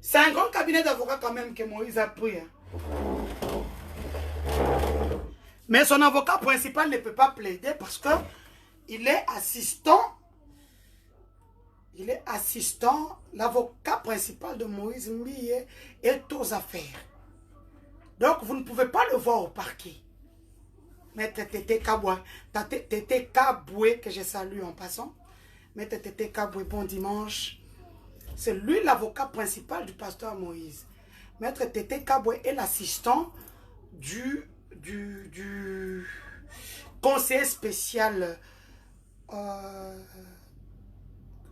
C'est un grand cabinet d'avocats quand même que Moïse a pris. Hein. Mais son avocat principal ne peut pas plaider parce que il est assistant. Il est assistant. L'avocat principal de Moïse Mbiye est aux affaires. Donc, vous ne pouvez pas le voir au parquet. Maître Tété Kaboué, que je salue en passant, Maître Tété Kaboué, bon dimanche. C'est lui l'avocat principal du pasteur Moïse. Maître Tété Kaboué est l'assistant du conseiller spécial en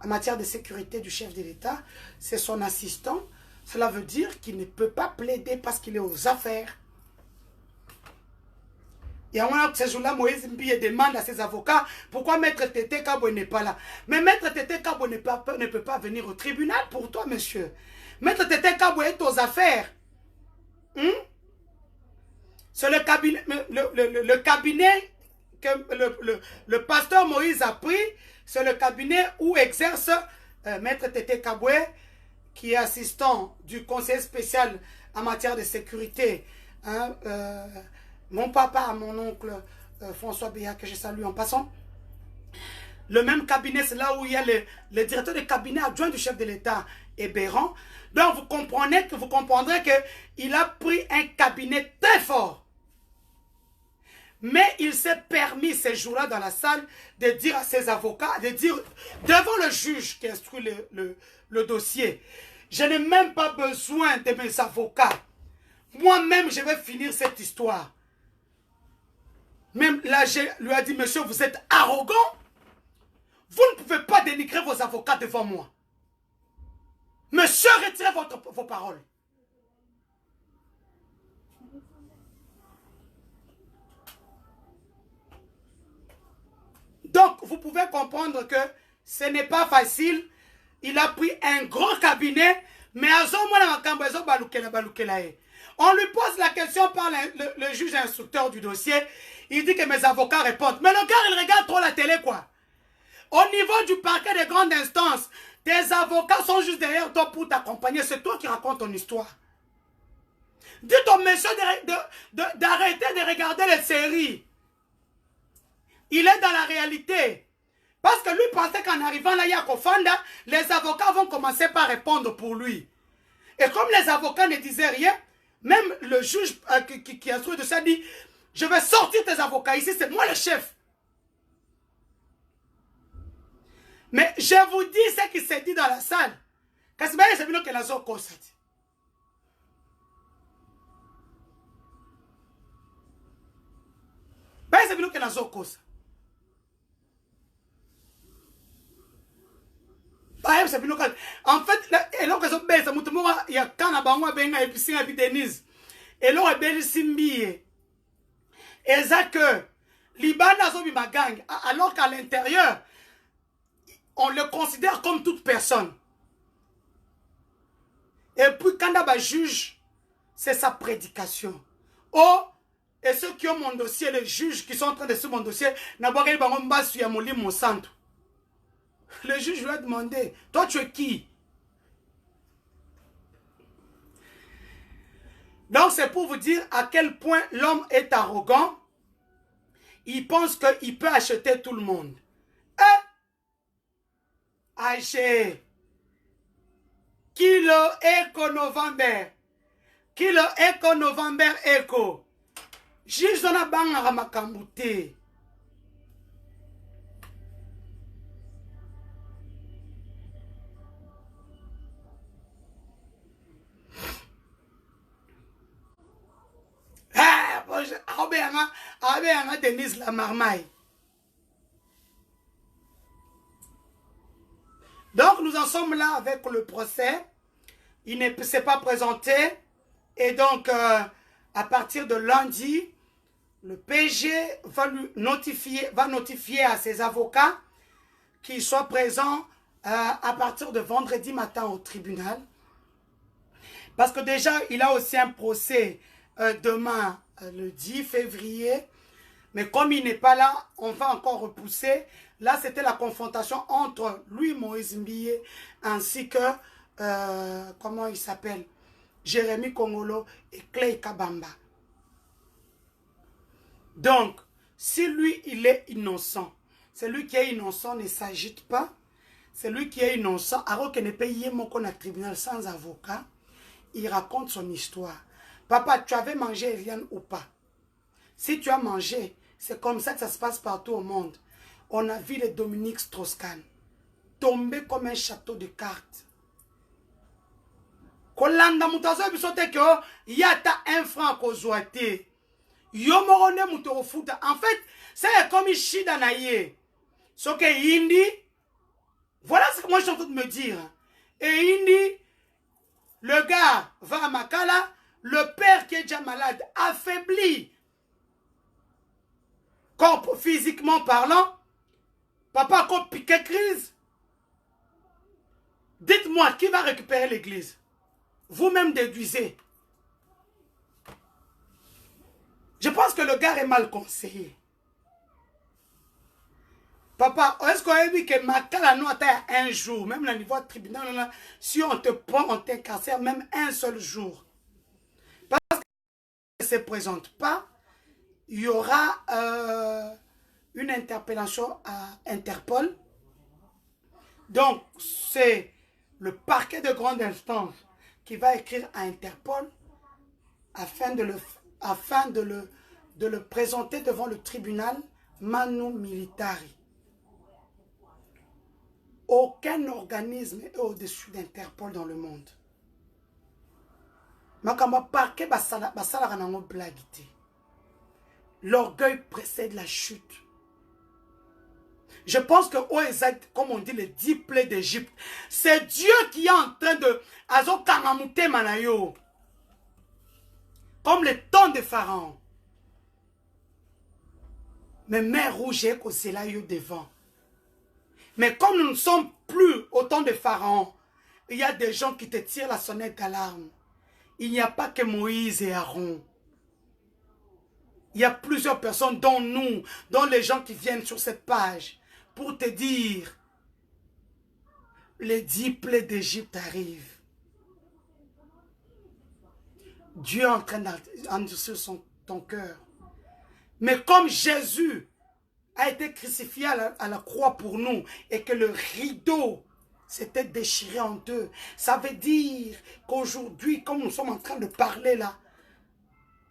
matière de sécurité du chef de l'État. C'est son assistant. Cela veut dire qu'il ne peut pas plaider parce qu'il est aux affaires. Et à ce jour-là, Moïse Mbie demande à ses avocats pourquoi Maître Tété Kaboué n'est pas là. Mais Maître Tété Kaboué ne peut pas venir au tribunal pour toi, monsieur. Maître Tété Kaboué est aux affaires. C'est le cabinet, le cabinet que le pasteur Moïse a pris. C'est le cabinet où exerce Maître Tété Kaboué, qui est assistant du conseiller spécial en matière de sécurité. Mon papa, mon oncle François Béat, que je salue en passant. Le même cabinet, c'est là où il y a le directeur de cabinet adjoint du chef de l'État, Hébéran. Donc vous comprendrez qu'il a pris un cabinet très fort. Mais il s'est permis ces jours-là dans la salle de dire à ses avocats, de dire devant le juge qui instruit le dossier, je n'ai même pas besoin de mes avocats. Moi-même, je vais finir cette histoire. Même là, je lui ai dit, monsieur, vous êtes arrogant. Vous ne pouvez pas dénigrer vos avocats devant moi. Monsieur, retirez vos paroles. Donc, vous pouvez comprendre que ce n'est pas facile. Il a pris un gros cabinet, mais à ce moment-là, on lui pose la question par le juge instructeur du dossier. Il dit que mes avocats répondent. Mais le gars, il regarde trop la télé, quoi. Au niveau du parquet de grande instance, tes avocats sont juste derrière toi pour t'accompagner. C'est toi qui racontes ton histoire. Dis ton monsieur d'arrêter de regarder les séries. Il est dans la réalité. Parce que lui pensait qu'en arrivant là, il y a Kofanda, les avocats vont commencer par répondre pour lui. Et comme les avocats ne disaient rien, même le juge qui instruit de ça dit, je vais sortir tes avocats ici, c'est moi le chef. Mais je vous dis ce qui s'est dit dans la salle. Parce que c'est bien que la zone constate. C'est bien que la zone constate. En fait, il y a quand et Denise. Et là, il y a et ça que Libana Zobi Magang, alors qu'à l'intérieur, on le considère comme toute personne. Et puis, quand on va juge, c'est sa prédication. Oh, et ceux qui ont mon dossier, les juges qui sont en train de suivre mon dossier, le juge lui a demandé, toi tu es qui? Donc c'est pour vous dire à quel point l'homme est arrogant. Il pense qu'il peut acheter tout le monde. Acheter. Kilo Eco November. Kilo Eco November Eco. Juge dans la banque à Makamboute. Denise la marmaille. Donc nous en sommes là avec le procès. Il ne s'est pas présenté. Et donc à partir de lundi, le PG va notifier à ses avocats qu'ils soient présents à partir de vendredi matin au tribunal. Parce que déjà, il a aussi un procès demain, le 10 février. Mais comme il n'est pas là, on va encore repousser. Là, c'était la confrontation entre lui, Moïse Mbie, ainsi que, comment il s'appelle, Jérémy Kongolo et Clay Kabamba. Donc, si lui, il est innocent, celui qui est innocent ne s'agite pas. Celui qui est innocent, alors qu'il n'est pas payé mon tribunal sans avocat, il raconte son histoire. Papa, tu avais mangé Eliane ou pas? Si tu as mangé, c'est comme ça que ça se passe partout au monde. On a vu les Dominique Strauss-Kahn. tomber comme un château de cartes. Kolanda mutazo bisote que yata un franc kozwate. Yomorone mutoro futa. En fait, c'est comme Ishida naye. Ce que Indi, voilà ce que moi je suis en train de me dire. Et Indi, le gars va à Makala, le père qui est déjà malade, affaibli. Physiquement parlant, papa a piqué crise. Dites-moi, qui va récupérer l'église? Vous-même déduisez. Je pense que le gars est mal conseillé. Papa, est-ce qu'on a vu que Makala nous attend un jour, même le niveau tribunal, si on te prend, on t'incarcère même un seul jour. Parce que ne se présente pas, il y aura une interpellation à Interpol. Donc, c'est le parquet de grande instance qui va écrire à Interpol afin de le présenter devant le tribunal Manu Militari. Aucun organisme est au-dessus d'Interpol dans le monde. L'orgueil précède la chute. Je pense que comme on dit, les 10 plaies d'Égypte, c'est Dieu qui est en train de comme le temps de Pharaon. Mais mer rouge est c'est là devant. Mais comme nous ne sommes plus au temps de Pharaon, il y a des gens qui te tirent la sonnette d'alarme. Il n'y a pas que Moïse et Aaron. Il y a plusieurs personnes, dont nous, dont les gens qui viennent sur cette page, pour te dire, les 10 plaies d'Égypte arrivent. Dieu est en train d'endurcir ton cœur. Mais comme Jésus a été crucifié à la croix pour nous et que le rideau s'était déchiré en deux, ça veut dire qu'aujourd'hui, comme nous sommes en train de parler là,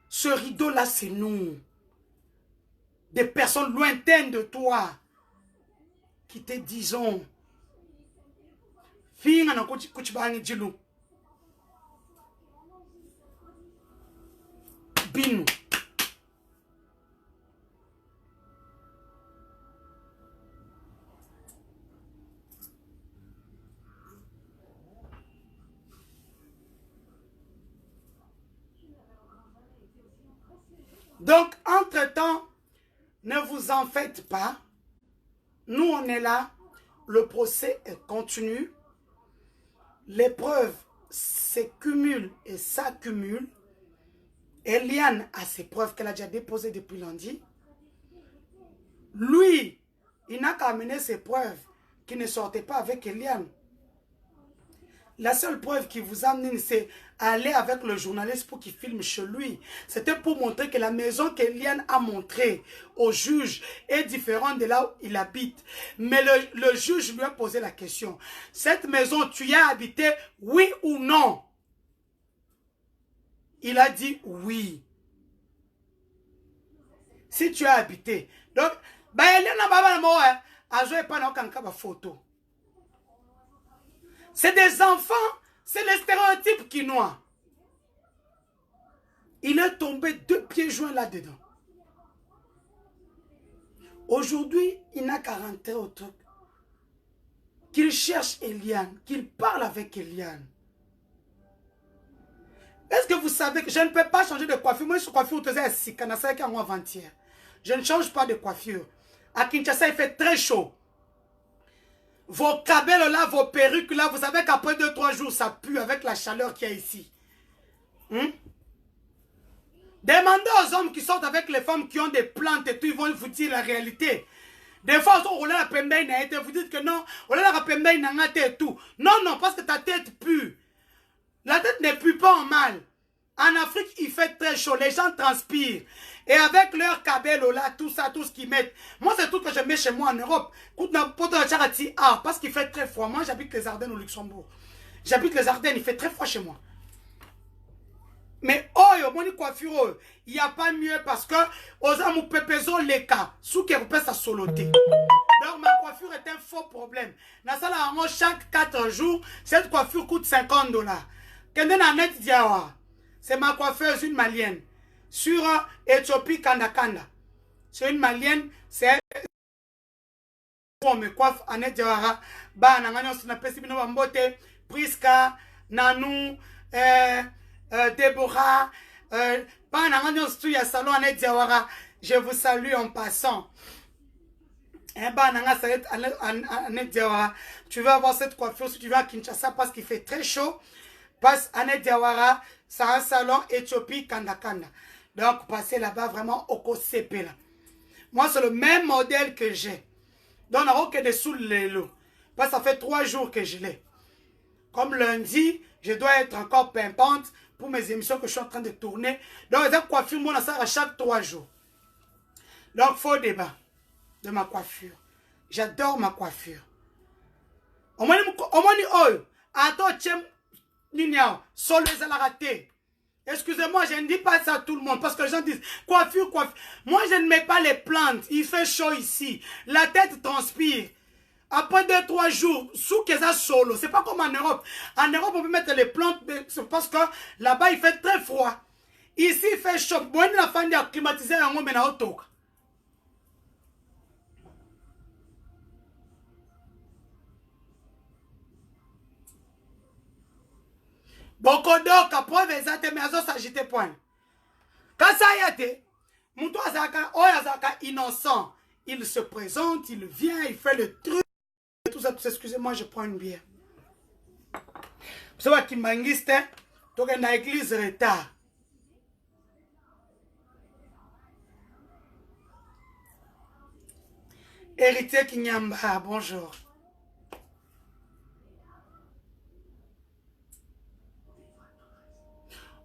ce rideau-là, c'est nous. Des personnes lointaines de toi qui te disons, Binu. Donc, entre-temps, ne vous en faites pas. Nous, on est là. Le procès est continu. Les preuves s'accumulent et s'accumulent. Eliane a ses preuves qu'elle a déjà déposées depuis lundi. Lui, il n'a qu'à amener ses preuves qui ne sortaient pas avec Eliane. La seule preuve qui vous amène, c'est aller avec le journaliste pour qu'il filme chez lui. C'était pour montrer que la maison qu'Eliane a montrée au juge est différente de là où il habite. Mais le juge lui a posé la question. Cette maison, tu y as habité, oui ou non? Il a dit oui. Si tu as habité. Donc, photo. C'est des enfants, c'est les stéréotypes qui noient. Il est tombé 2 pieds joints là-dedans. Aujourd'hui, il n'a qu'à rentrer au truc. Qu'il cherche Eliane, qu'il parle avec Eliane. Est-ce que vous savez que je ne peux pas changer de coiffure? Moi, je suis coiffure à Sikanasa avant-hier. Je ne change pas de coiffure. À Kinshasa, il fait très chaud. Vos cabelles là, vos perruques là, vous savez qu'après 2-3 jours, ça pue avec la chaleur qu'il y a ici. Demandez aux hommes qui sortent avec les femmes qui ont des plantes et tout, ils vont vous dire la réalité. Des fois, vous dites que non, et tout. Non, non, parce que ta tête pue. La tête ne pue pas en mal. En Afrique, il fait très chaud. Les gens transpirent. Et avec leur cabello là, tout ça, tout ce qu'ils mettent. Moi, c'est tout que je mets chez moi en Europe. Parce qu'il fait très froid. Moi, j'habite les Ardennes au Luxembourg. J'habite les Ardennes, il fait très froid chez moi. Mais mon coiffure, il n'y a pas mieux parce que aux amours pépezo les cas, sous qui repèsent à soloter. Donc Donc ma coiffure est un faux problème. Dans ça, chaque 4 jours, cette coiffure coûte 50 $. C'est ma coiffeuse, une malienne. Sur Éthiopie Kandakanda. C'est une malienne, c'est on me coiffe Annette Diawara. Bah, nanganyo sinapesi bino bambote, Priska, Nanou, Déborah, bah, nanganyo stu ya salon Annette Diawara. Je vous salue en passant. Eh ben, Annette Diawara, tu vas avoir cette coiffure si tu vas à Kinshasa parce qu'il fait très chaud. Passe Annette Diawara, c'est un salon Éthiopie Kandakanda. Donc, passez là-bas vraiment au CP là. Moi, c'est le même modèle que j'ai. Donc, on n'a que des sous les lots. Parce que ça fait 3 jours que je l'ai. Comme lundi, je dois être encore pimpante pour mes émissions que je suis en train de tourner. Donc, cette coiffure, moi, ça à chaque 3 jours. Donc, faux débat de ma coiffure. J'adore ma coiffure. Au moins, attends, tiens, Ninia, sur les à la raté. Excusez-moi, je ne dis pas ça à tout le monde parce que les gens disent coiffure, coiffure. Moi, je ne mets pas les plantes. Il fait chaud ici. La tête transpire. Après 2-3 jours, sous que ça solo. C'est pas comme en Europe. En Europe, on peut mettre les plantes parce que là-bas, il fait très froid. Ici, il fait chaud. Bon, la fin de climatiser un moment à auto. Bokodok, après, mais ça s'agite point. Quand ça y a été, Moutou Azaka, Oyazaka innocent, il se présente, il vient, il fait le truc. Tout ça, excusez-moi, je prends une bière. Vous savez qui m'angiste, donc dans l'église retard. Héritier Kinyamba, bonjour.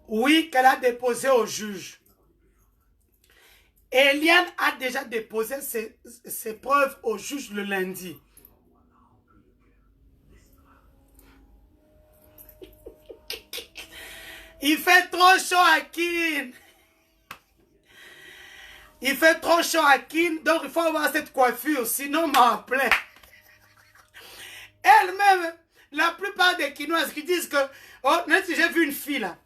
Oui, qu'elle a déposé au juge. Eliane a déjà déposé ses preuves au juge le lundi. Il fait trop chaud à Kin. Il fait trop chaud à Kin, donc il faut avoir cette coiffure, sinon m'appelait. Elle-même, la plupart des Kinoises qui disent que, oh, même si j'ai vu une fille là,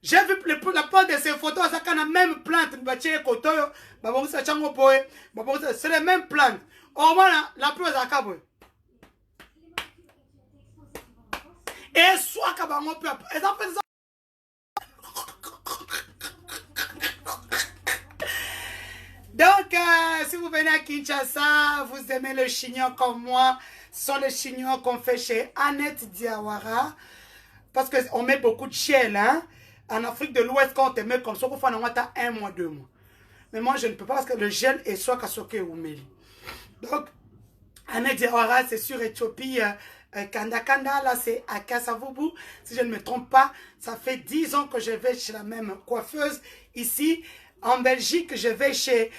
j'ai vu la plupart de ces photos, ça quand même plante, c'est les mêmes plantes. Au moins, la plupart de la et soit qu'à un peu, elles ont fait ça. Donc, si vous venez à Kinshasa, vous aimez le chignon comme moi, ce sont les chignons qu'on fait chez Annette Diawara, parce qu'on met beaucoup de gel, hein. En Afrique de l'Ouest, quand on te met comme ça, on fait un mois, 2 mois. Mais moi, je ne peux pas parce que le gel est soit Kasoke ou Meli. Donc, Annette Diawara, c'est sur Éthiopie, Kandakanda, là, c'est à Kasavubu. Si je ne me trompe pas, ça fait 10 ans que je vais chez la même coiffeuse. Ici, en Belgique, je vais chez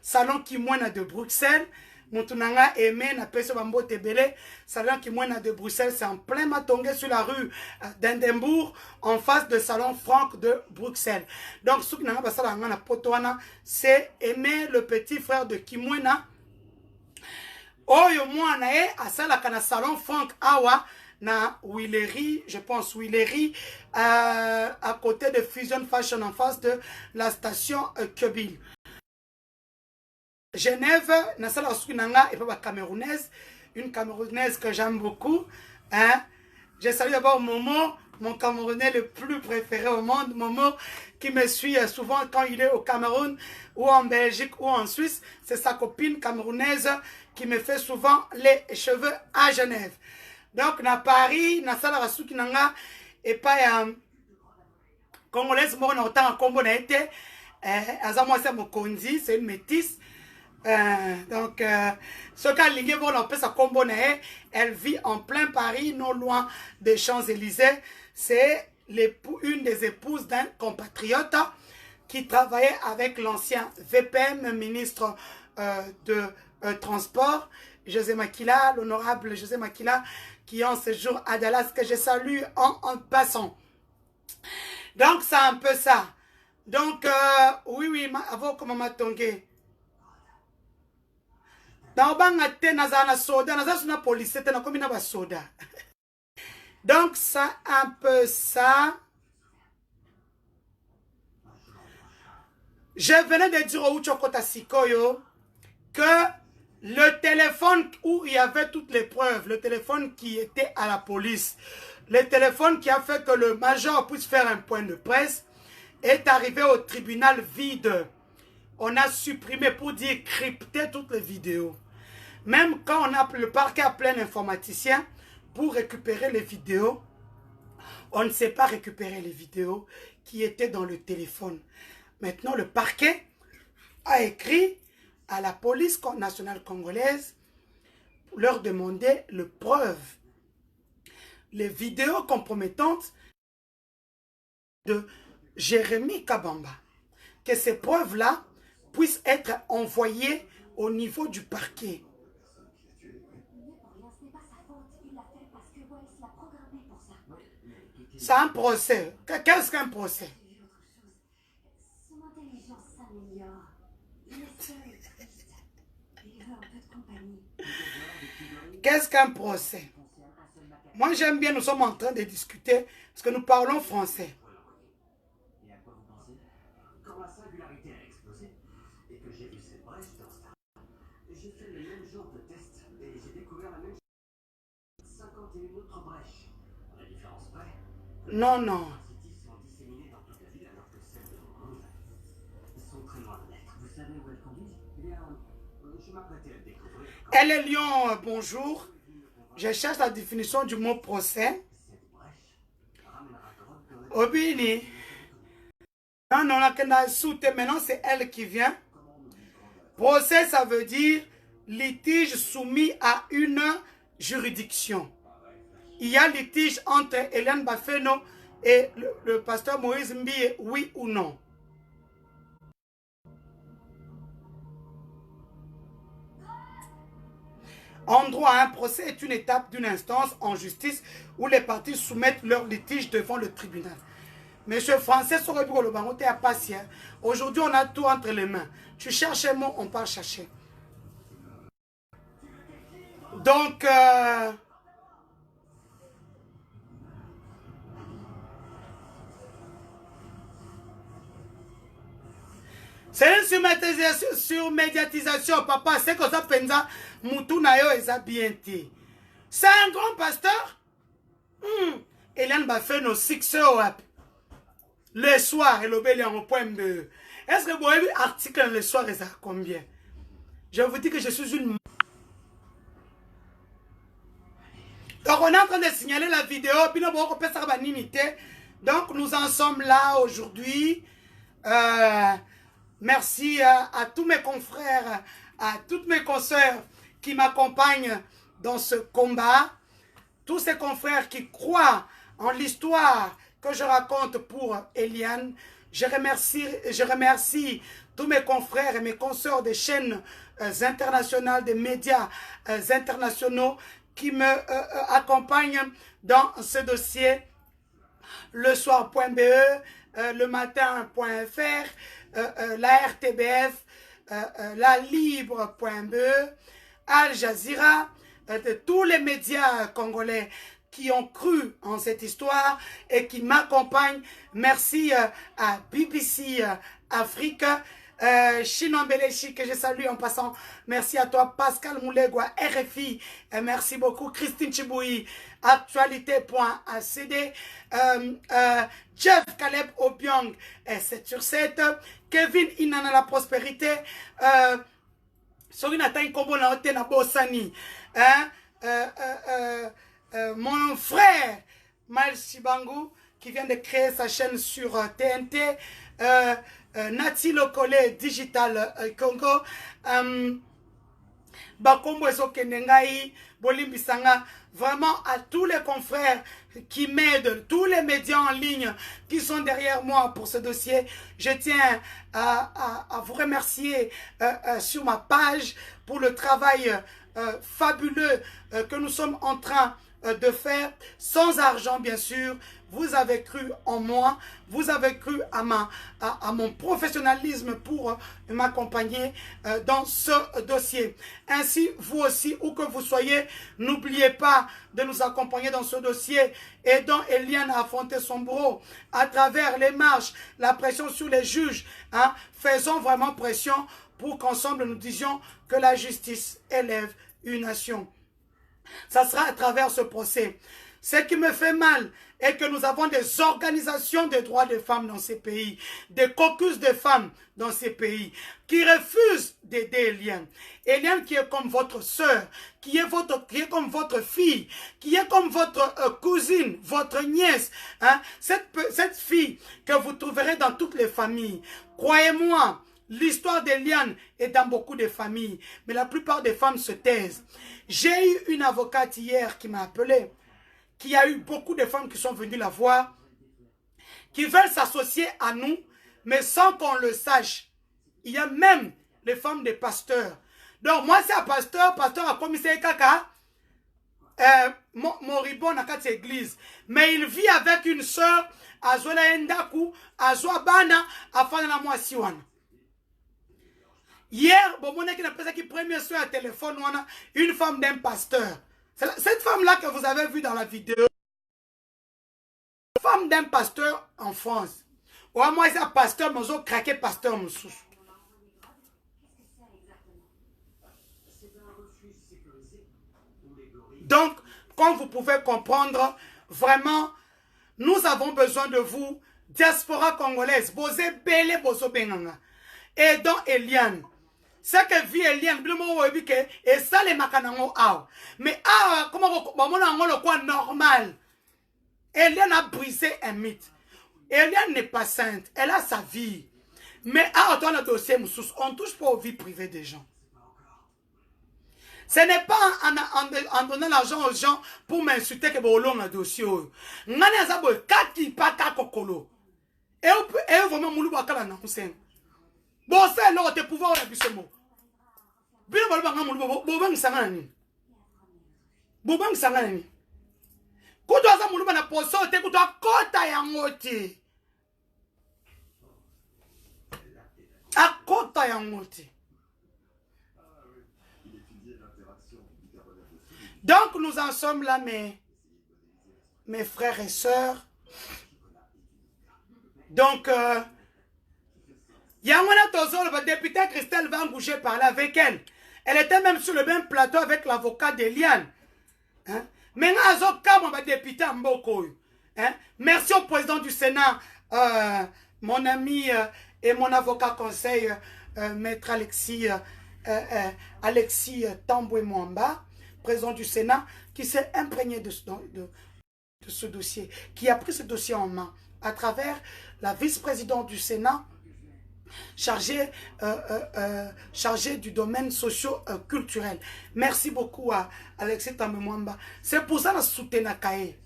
Salon Kimwena de Bruxelles. Moutounanga aimé na peso bambo tebele. Salon Kimwena de Bruxelles, c'est en plein Matongé sur la rue d'Indembourg, en face de Salon Franck de Bruxelles. Donc, ce qui n'a pas ça na potoana, c'est Aimé, le petit frère de Kimwena. Oyo mwana e asala kana Salon Franck Awa na Willery, je pense Willery, à côté de Fusion Fashion, en face de la station Kebil. Genève, Nassala Osukinanga et pas camerounaise, une camerounaise que j'aime beaucoup. Hein? Je salue d'abord Momo, mon Camerounais le plus préféré au monde. Momo qui me suit souvent quand il est au Cameroun ou en Belgique ou en Suisse. C'est sa copine camerounaise qui me fait souvent les cheveux à Genève. Donc, à Paris, Nassala Osukinanga et pas Congolaise, moi, on a autant en Combo, Azamo, c'est mon Kondi, c'est une métisse. Donc, ce cas lié pour l'empêcher sa combo, elle vit en plein Paris, non loin des Champs-Élysées. C'est une des épouses d'un compatriote qui travaillait avec l'ancien VPM, ministre de Transport, José Makila, l'honorable José Makila, qui est en séjour à Dallas, que je salue en passant. Donc, c'est un peu ça. Donc, oui, avant comment m'a tongué. Dans banga te nazana soda, nazana police, te na komi na ba soda. Donc ça un peu ça. Je venais de dire au Chokota Sikoyo que le téléphone où il y avait toutes les preuves, le téléphone qui était à la police, le téléphone qui a fait que le major puisse faire un point de presse, est arrivé au tribunal vide. On a supprimé pour dire crypter toutes les vidéos. Même quand on a le parquet a plein d'informaticiens pour récupérer les vidéos, on ne sait pas récupérer les vidéos qui étaient dans le téléphone. Maintenant, le parquet a écrit à la police nationale congolaise pour leur demander les preuves, les vidéos compromettantes de Jérémy Kabamba. Que ces preuves-là puissent être envoyées au niveau du parquet. C'est un procès. Qu'est-ce qu'un procès? Son intelligence s'améliore. Il est seul, triste. Il veut un peu de compagnie. Qu'est-ce qu'un procès? Moi j'aime bien, nous sommes en train de discuter parce que nous parlons français. Et à quoi vous pensez? Quand la singularité a explosé et que j'ai vu cette brèche dans Star, j'ai fait le même genre de test et j'ai découvert la même chose. 51 autres brèches. La différence près. Non, non. Les cities sont disséminées dans toute la ville alors que celles de mon monde sont très loin de l'être. Vous savez où elles conduisent? Eh bien, je m'apprêtais à le découvrir. Elle est Lyon, bonjour. Je cherche la définition du mot procès. Cette brèche ramènera drogue. Obini. Non, non, maintenant c'est elle qui vient. Procès, ça veut dire litige soumis à une juridiction. Il y a litige entre Hélène Bafeno et le pasteur Moïse Mbie, oui ou non. En droit, un procès est une étape d'une instance en justice où les parties soumettent leur litige devant le tribunal. Monsieur Français, aujourd'hui, on a tout entre les mains. Tu cherches un mot, on part chercher. Donc, c'est une surmédiatisation, papa. C'est que ça pensa, Moutou Nayo est bien dit. C'est un grand pasteur. Hélène va faire nos 6 heures. Le soir, elle obéit en point B. Est-ce que vous avez un article le soir et ça combien? Je vous dis que je suis une... Donc on est en train de signaler la vidéo. Donc nous en sommes là aujourd'hui. Merci à tous mes confrères, à toutes mes consoeurs qui m'accompagnent dans ce combat. Tous ces confrères qui croient en l'histoire que je raconte pour Eliane. Je remercie tous mes confrères et mes consoeurs des chaînes internationales, des médias internationaux qui me accompagnent dans ce dossier. Le soir.be, le matin.fr, la RTBF, la libre.be, Al Jazeera, de tous les médias congolais qui ont cru en cette histoire et qui m'accompagnent. Merci à BBC Afrique, Chinombelechi que je salue en passant. Merci à toi Pascal Moulegua, RFI. Merci beaucoup Christine Chiboui, actualité.acd, Jeff Caleb Obiang, 7/7, Kevin Inana la prospérité, Sorinata Kombo na Ote na Bosani, mon frère Miles Chibangu qui vient de créer sa chaîne sur TNT, Nati Lokole Digital Congo, Bakombo Ezokenengai, Bolimbisanga, vraiment à tous les confrères qui m'aident, tous les médias en ligne qui sont derrière moi pour ce dossier. Je tiens à vous remercier sur ma page pour le travail fabuleux que nous sommes en train de faire, sans argent bien sûr. Vous avez cru en moi, vous avez cru à mon professionnalisme pour m'accompagner dans ce dossier. Ainsi, vous aussi, où que vous soyez, n'oubliez pas de nous accompagner dans ce dossier, aidant Eliane à affronter son bourreau à travers les marches, la pression sur les juges. Hein. Faisons vraiment pression pour qu'ensemble nous disions que la justice élève une nation. Ça sera à travers ce procès. Ce qui me fait mal est que nous avons des organisations de droits des femmes dans ces pays, des caucus de femmes dans ces pays, qui refusent d'aider Eliane. Eliane qui est comme votre soeur, qui est comme votre fille, qui est comme votre cousine, votre nièce. Hein? Cette fille que vous trouverez dans toutes les familles. Croyez-moi, l'histoire d'Eliane est dans beaucoup de familles, mais la plupart des femmes se taisent. J'ai eu une avocate hier qui m'a appelé, qui a eu beaucoup de femmes qui sont venues la voir, qui veulent s'associer à nous, mais sans qu'on le sache. Il y a même les femmes des pasteurs. Donc moi c'est un pasteur a commissaire Kaka, moribond dans cette église. Mais il vit avec une sœur, à Zola Endaku, à Zoabana, à Fanana Mwasiwana. Hier, bon, qui n'a pas qui première soeur à téléphone, une femme d'un pasteur. Cette femme-là que vous avez vue dans la vidéo, femme d'un pasteur en France. Ou à moi, c'est un pasteur, mais ils craqué pasteur, mon sous. Donc, comme vous pouvez comprendre, vraiment, nous avons besoin de vous, diaspora congolaise, bosé belé, bozo benganga. Et dans Eliane. Ce que vit Eliane, et ça les makanango aw. Mais comment on le quoi normal. Eliane a brisé un mythe. Eliane n'est pas sainte, elle a sa vie. Mais on a dossier, on touche pas aux vies privées des gens. Ce n'est pas en donnant l'argent aux gens pour m'insulter que bon long un dossier. Ngani azabo kati paka kokolo. Et vraiment moulou bakala na Hussein. Bon c'est là te pouvoir on a vu ce mot. Bien balba moulou bobang sangani. Bobang sangani. Kuto aza moulou na poso te kuto akota ya ngoti. Akota ya ngoti. Donc nous en sommes là, mes frères et sœurs. Donc, Yamana Tozo, le député Christelle Van Bouger parlait avec elle. Elle était même sur le même plateau avec l'avocat d'Eliane. Hein? Maintenant, député Mboko. Hein? Merci au président du Sénat, mon ami et mon avocat conseil, maître Alexis Tamboué Mwamba, président du Sénat, qui s'est imprégné de ce dossier, qui a pris ce dossier en main à travers la vice-présidente du Sénat chargée du domaine socio-culturel. Merci beaucoup à Alexis Tamboué Mwamba. C'est pour ça que je soutiens Kaye.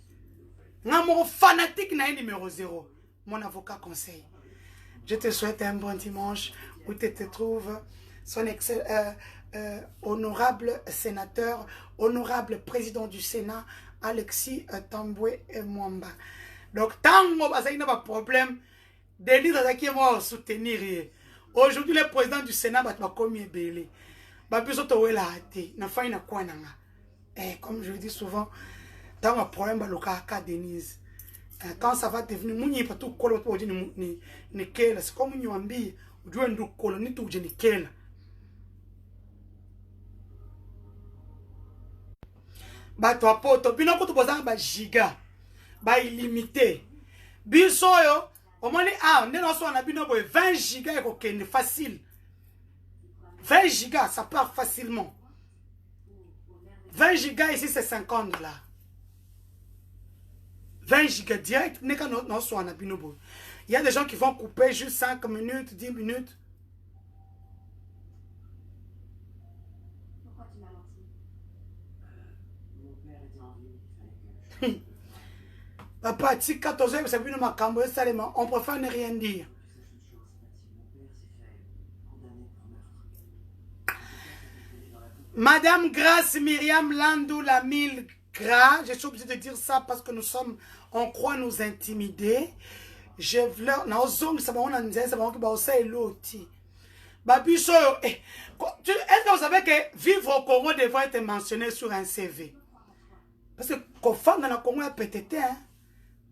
Mon fanatique numéro 0, mon avocat conseil. Je te souhaite un bon dimanche où tu te trouves. Son honorable sénateur, honorable président du Sénat, Alexis Tamboué Mwamba. Donc, tant que vous avez un problème, des leaders qui vont soutenir. Aujourd'hui, le président du Sénat va comme belé. Comme je le dis souvent, dans un problème, Denise. Quand ça va devenir, c'est comme une bato apoto bino ko tobozanga ba giga ba illimité biso yo omoni ndeno so na bino boy 20 giga eko kende facile 20 gigas ça part facilement 20 gigas ici c'est 50 $. 20 gigas direct neka no so na bino boy. Il y a des gens qui vont couper juste 5 minutes 10 minutes. Papa, si 14 heures, on préfère ne rien dire. Madame Grâce Myriam Landou, la 1000 gras. Je suis obligé de dire ça parce que on croit nous intimider. Je leur, est-ce que vous savez que vivre au Congo devrait être mentionné sur un CV? Parce que quand on dans le Congo, il peut-être, hein.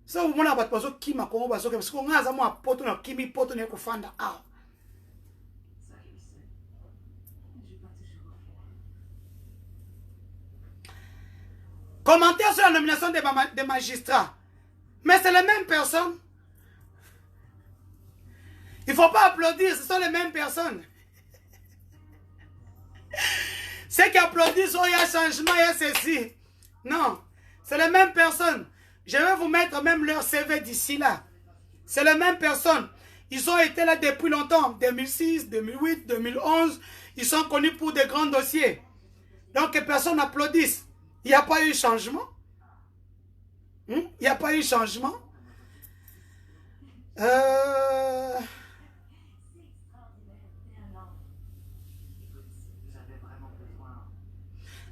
Ça, vous voyez, parce qu'on a un pote, on a kimi pote, on a kofanda. Ah. Commentaire sur la nomination des magistrats. Mais c'est les mêmes personnes. Il ne faut pas applaudir, ce sont les mêmes personnes. Ceux qui applaudissent, oh, il y a changement, il y a ceci. Non, c'est les mêmes personnes. Je vais vous mettre même leur CV d'ici là. C'est les mêmes personnes. Ils ont été là depuis longtemps. 2006, 2008, 2011. Ils sont connus pour des grands dossiers. Donc, personne n'applaudisse. Il n'y a pas eu changement. Il n'y a pas eu changement.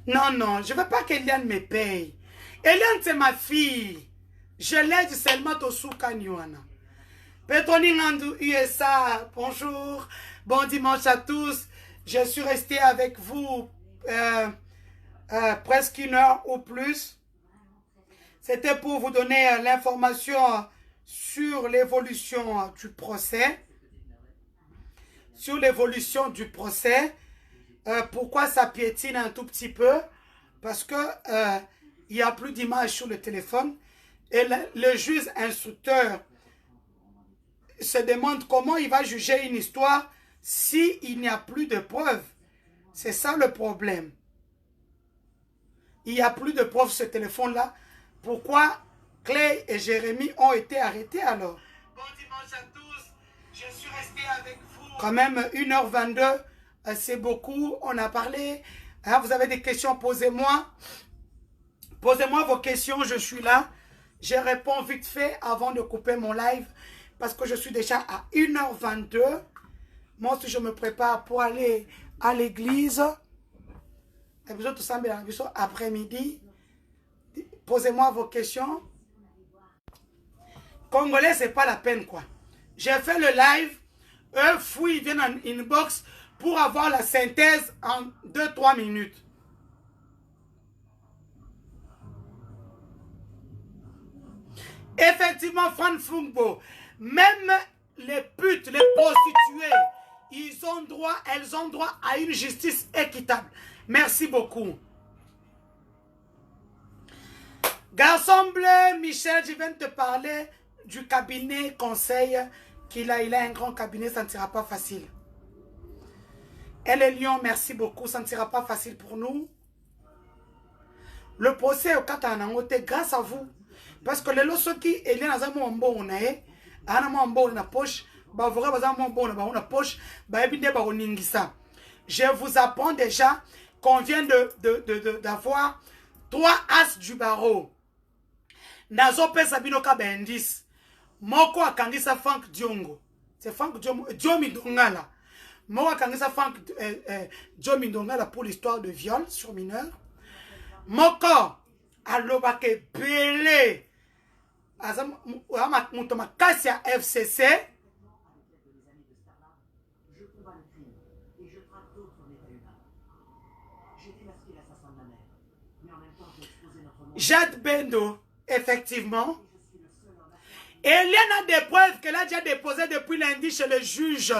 Non, non, je ne veux pas qu'Eliane me paye. Eliane, c'est ma fille. Je l'aide seulement au Soukanyouana. Petroni Nandou USA, bonjour. Bon dimanche à tous. Je suis resté avec vous presque 1 heure ou plus. C'était pour vous donner l'information sur l'évolution du procès. Sur l'évolution du procès. Pourquoi ça piétine un tout petit peu? Parce que il n'y a plus d'image sur le téléphone. Et le juge instructeur se demande comment il va juger une histoire s'il n'y a plus de preuves. C'est ça le problème. Il n'y a plus de preuves sur ce téléphone-là. Pourquoi Clay et Jérémy ont été arrêtés alors? Bon dimanche à tous. Je suis resté avec vous. Quand même 1h22. C'est beaucoup, on a parlé. Hein, vous avez des questions, posez-moi. Posez-moi vos questions, je suis là. Je réponds vite fait avant de couper mon live. Parce que je suis déjà à 1h22. Moi aussi, je me prépare pour aller à l'église. Après-midi. Posez-moi vos questions. Congolais, c'est pas la peine, quoi. J'ai fait le live. Eux, fouillent, ils viennent en inbox pour avoir la synthèse en 2-3 minutes. Effectivement, Fran Fungbo, même les putes, les prostituées, elles ont droit à une justice équitable. Merci beaucoup. Garçon bleu, Michel, je viens de te parler du cabinet conseil qu'il a. Il a un grand cabinet, ça ne sera pas facile. Elle est Lyon, merci beaucoup. Ça ne sera pas facile pour nous. Le procès au Katanangote, grâce à vous. Parce que les lois qui est là dans un bon nae, un bon na poche, bah vous avez un bon na poche, bah ebinde ba oningisa. Je vous apprends déjà qu'on vient d'avoir 3 as du barreau. Nazo pesa binoka bendis. Moko akangisa Frank Diongo. C'est Frank Diomi Dongala. Moi, quand ça fait Joe Mindonga pour l'histoire de viol sur mineur. Moko, alobake belé. Azam, mutoma Kassia FCC. Jade Bendo, effectivement. Et il y en a des preuves qu'elle a déjà déposées depuis lundi chez le juge.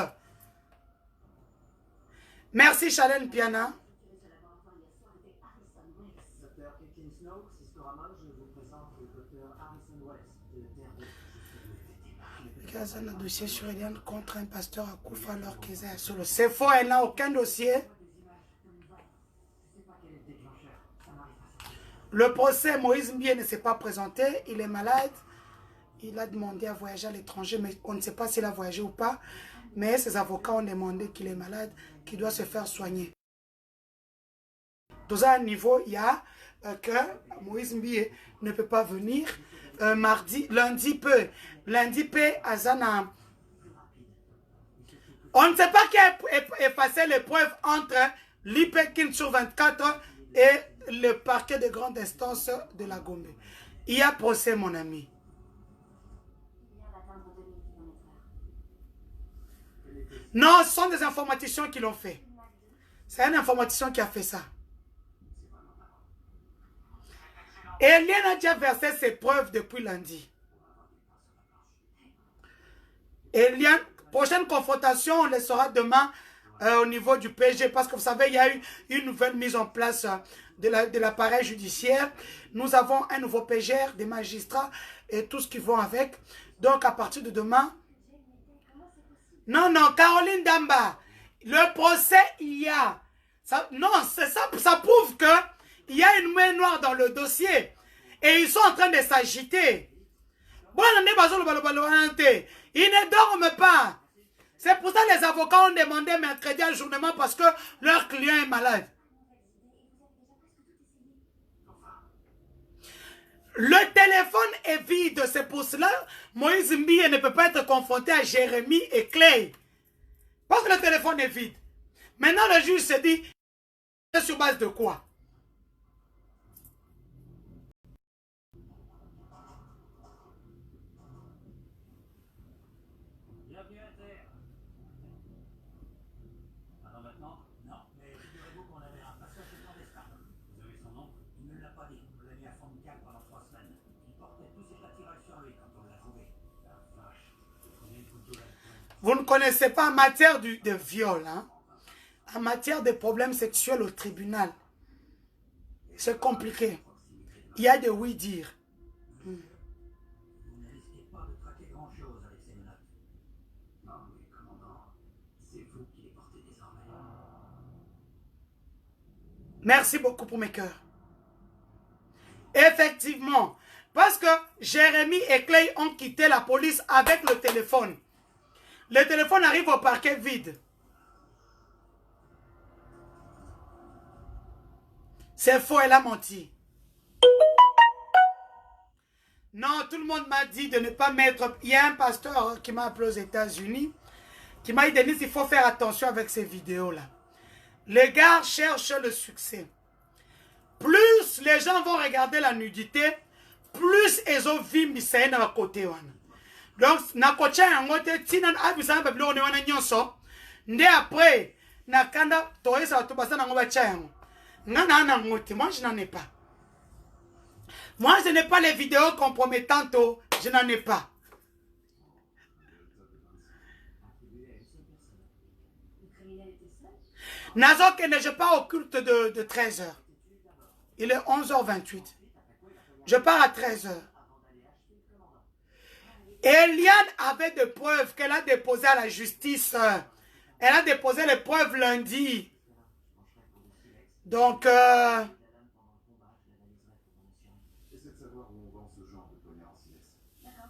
Merci Chalène Piana. Un dossier sur Eliane contre un pasteur à Koufa alors qu'ils est solo. C'est faux, elle n'a aucun dossier. Le procès, Moïse Mbie ne s'est pas présenté, il est malade. Il a demandé à voyager à l'étranger, mais on ne sait pas s'il a voyagé ou pas. Mais ses avocats ont demandé qu'il est malade, qu'il doit se faire soigner. Dans un niveau, il y a que Moïse Mbie ne peut pas venir. Lundi peut. Lundi peut, Azana. On ne sait pas qui a effacé les preuves entre l'IP Kin sur 24 et le parquet de grande instance de la Gombe. Il y a procès, mon ami. Il vient d'atteindre 2000 km/h. Non, ce sont des informaticiens qui l'ont fait. C'est un informaticien qui a fait ça. Eliane a déjà versé ses preuves depuis lundi. Eliane, prochaine confrontation, on les saura demain au niveau du PG, parce que vous savez, il y a eu une nouvelle mise en place de l'appareil judiciaire. Nous avons un nouveau PGR, des magistrats et tout ce qui vont avec. Donc, à partir de demain... Non, non, Caroline Damba, le procès, il y a... Ça, non, c'est ça, ça prouve qu'il y a une main noire dans le dossier. Et ils sont en train de s'agiter. Ils ne dorment pas. C'est pour ça que les avocats ont demandé mercredi ajournement parce que leur client est malade. Le téléphone est vide. C'est pour cela Moïse Mbie ne peut pas être confronté à Jérémie et Clay. Parce que le téléphone est vide. Maintenant, le juge se dit, c'est sur base de quoi? Bienvenue à terre. Alors maintenant? Non, mais figurez-vous qu'on avait un passage clandestin. Vous avez son nom? Il ne l'a pas dit. On l'a mis à fond de cale pendant 3 semaines. Il portait tous ses attirails sur lui quand on l'a trouvé. La vache. Il prenait le couteau là-dedans. Vous ne connaissez pas en matière de viol, hein? En matière de problèmes sexuels au tribunal. C'est compliqué. Il y a de oui-dire. Vous ne risquez pas de traquer grand-chose avec ces menottes. Non, mais commandant, c'est vous qui les portez désormais. Merci beaucoup pour mes cœurs. Effectivement, parce que Jérémie et Clay ont quitté la police avec le téléphone. Le téléphone arrive au parquet vide. C'est faux, elle a menti. Non, tout le monde m'a dit de ne pas mettre... Il y a un pasteur qui m'a appelé aux États-Unis, qui m'a dit, Denise, il faut faire attention avec ces vidéos-là. Les gars cherchent le succès. Plus les gens vont regarder la nudité, plus ils ont vu Misaï dans le côté. Donc, na kocha yangote, tina abisa babilo ne wana nyonso. Nde après, na kanda toesa tubasa na ngoba chango. Ngana na ngote, moi je n'en ai pas. Moi je n'ai pas les vidéos compromettantes, je n'en ai pas. Nazok ne je pars au culte de 13h. Il est 11h28. Je pars à 13h. Eliane avait des preuves qu'elle a déposées à la justice. Elle a déposé les preuves lundi. Donc, Essaie de savoir où on vend ce genre de poignard en silex. D'accord.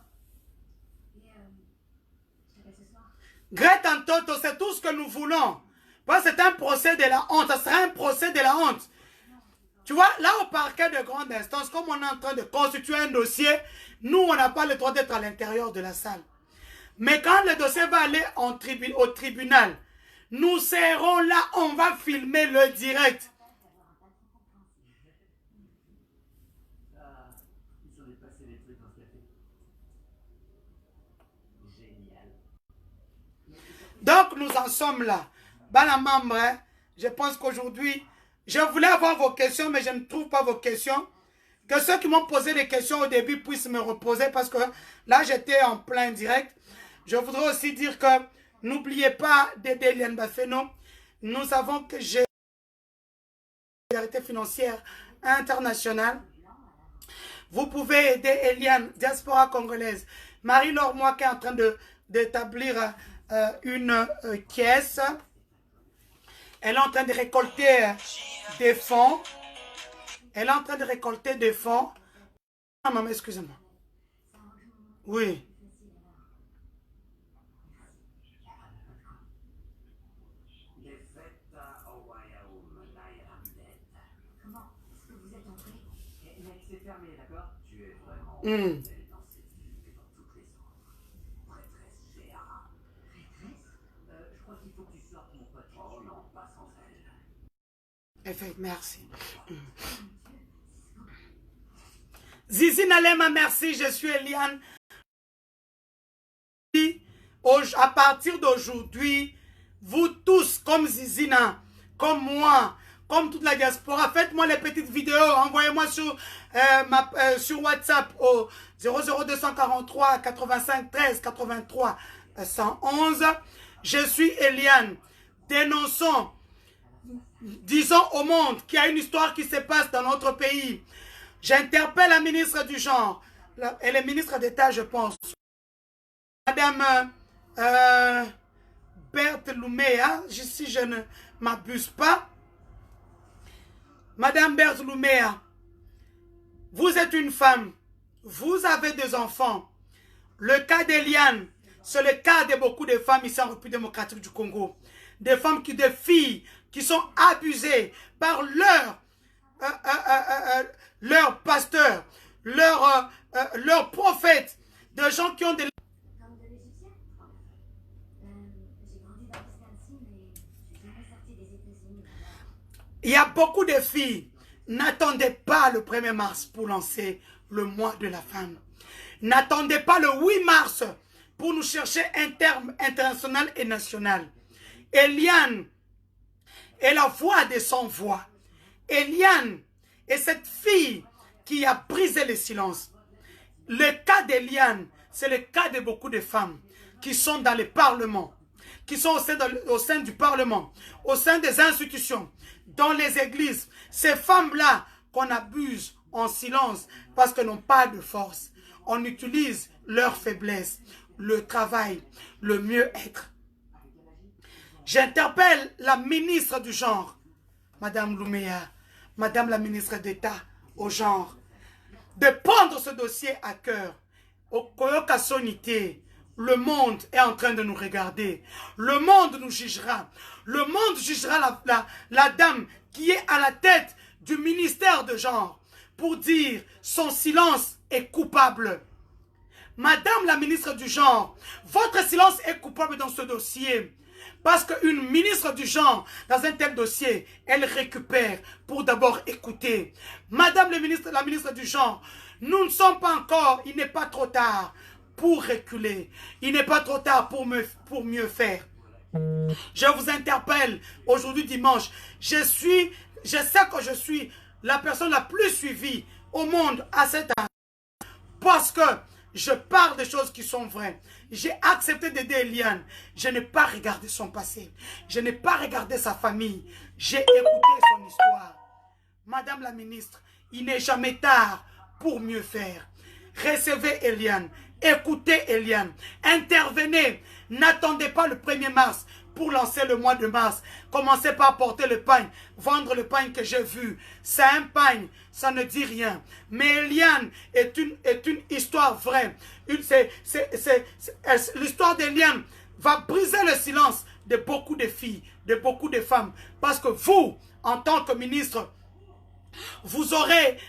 Et je t'appelle ce soir. Grete Antoto, c'est tout ce que nous voulons. Parce que c'est un procès de la honte. Ça sera un procès de la honte. Tu vois, là au parquet de grande instance, comme on est en train de constituer un dossier, nous, on n'a pas le droit d'être à l'intérieur de la salle. Mais quand le dossier va aller au tribunal, nous serons là, on va filmer le direct. Ah, il s'en est passé des trucs dans ce café. Génial. Donc, nous en sommes là. Banamambre, hein, je pense qu'aujourd'hui, je voulais avoir vos questions, mais je ne trouve pas vos questions. Que ceux qui m'ont posé des questions au début puissent me reposer parce que là, j'étais en plein direct. Je voudrais aussi dire que n'oubliez pas d'aider Eliane Bafeno. Nous savons que j'ai une solidarité financière internationale. Vous pouvez aider Eliane, diaspora congolaise. Marie-Laure Moi qui est en train d'établir une caisse. Elle est en train de récolter des fonds. Elle est en train de récolter des fonds. Ah, maman, excusez-moi. Oui. Comment est-ce que vous êtes entré? Mec, c'est fermé, d'accord? Tu es vraiment Hmm. belle dans cette ville et dans toutes les autres. Prêtresse Géa. Prêtresse? Je crois qu'il faut que tu sortes, mon pote. Oh non, pas sans elle. Merci. Zizi Nalema, merci, je suis Eliane. À partir d'aujourd'hui, vous tous, comme Zizina, comme moi, comme toute la diaspora, faites-moi les petites vidéos, envoyez-moi sur WhatsApp au 00243 85 13 83 111. Je suis Eliane. Dénonçons, disons au monde qu'il y a une histoire qui se passe dans notre pays. J'interpelle la ministre du genre, elle est ministre d'État, je pense. Madame Berthe Louméa, si je ne m'abuse pas. Madame Berthe Louméa, vous êtes une femme, vous avez des enfants. Le cas d'Eliane, c'est le cas de beaucoup de femmes ici en République démocratique du Congo. Des femmes, des filles qui sont abusées par leur pasteur, leur prophète, des gens qui ont des... Comme de l'Égyptien. J'ai grandi dans Wisconsin, mais je suis jamais sortie des États-Unis. Il y a beaucoup de filles. N'attendez pas le 1er mars pour lancer le mois de la femme. N'attendez pas le 8 mars pour nous chercher un terme international et national. Eliane est la voix des sans-voix. Eliane est cette fille qui a brisé le silence. Le cas d'Eliane, c'est le cas de beaucoup de femmes qui sont dans le Parlement, qui sont au sein du Parlement, au sein des institutions, dans les églises. Ces femmes-là qu'on abuse en silence parce qu'elles n'ont pas de force. On utilise leur faiblesse, le travail, le mieux-être. J'interpelle la ministre du genre, Madame Louméa, Madame la ministre d'État au genre, de prendre ce dossier à cœur. Au Koyoka Sonité, le monde est en train de nous regarder. Le monde nous jugera. Le monde jugera la dame qui est à la tête du ministère de genre pour dire son silence est coupable. Madame la ministre du genre, votre silence est coupable dans ce dossier. Parce qu'une ministre du genre, dans un tel dossier, elle récupère pour d'abord écouter. Madame la ministre du genre, nous ne sommes pas encore, il n'est pas trop tard pour reculer. Il n'est pas trop tard pour mieux faire. Je vous interpelle aujourd'hui dimanche. Je sais que je suis la personne la plus suivie au monde à cet âge. Parce que je parle des choses qui sont vraies. J'ai accepté d'aider Eliane. Je n'ai pas regardé son passé. Je n'ai pas regardé sa famille. J'ai écouté son histoire. Madame la ministre, il n'est jamais tard pour mieux faire. Recevez Eliane. Écoutez Eliane. Intervenez. N'attendez pas le 1er mars pour lancer le mois de mars. Commencez par porter le pain. Vendre le pain que j'ai vu. C'est un pain. Ça ne dit rien. Mais Eliane est une histoire vraie. L'histoire d'Eliane va briser le silence de beaucoup de filles, de beaucoup de femmes. Parce que vous, en tant que ministre, vous aurez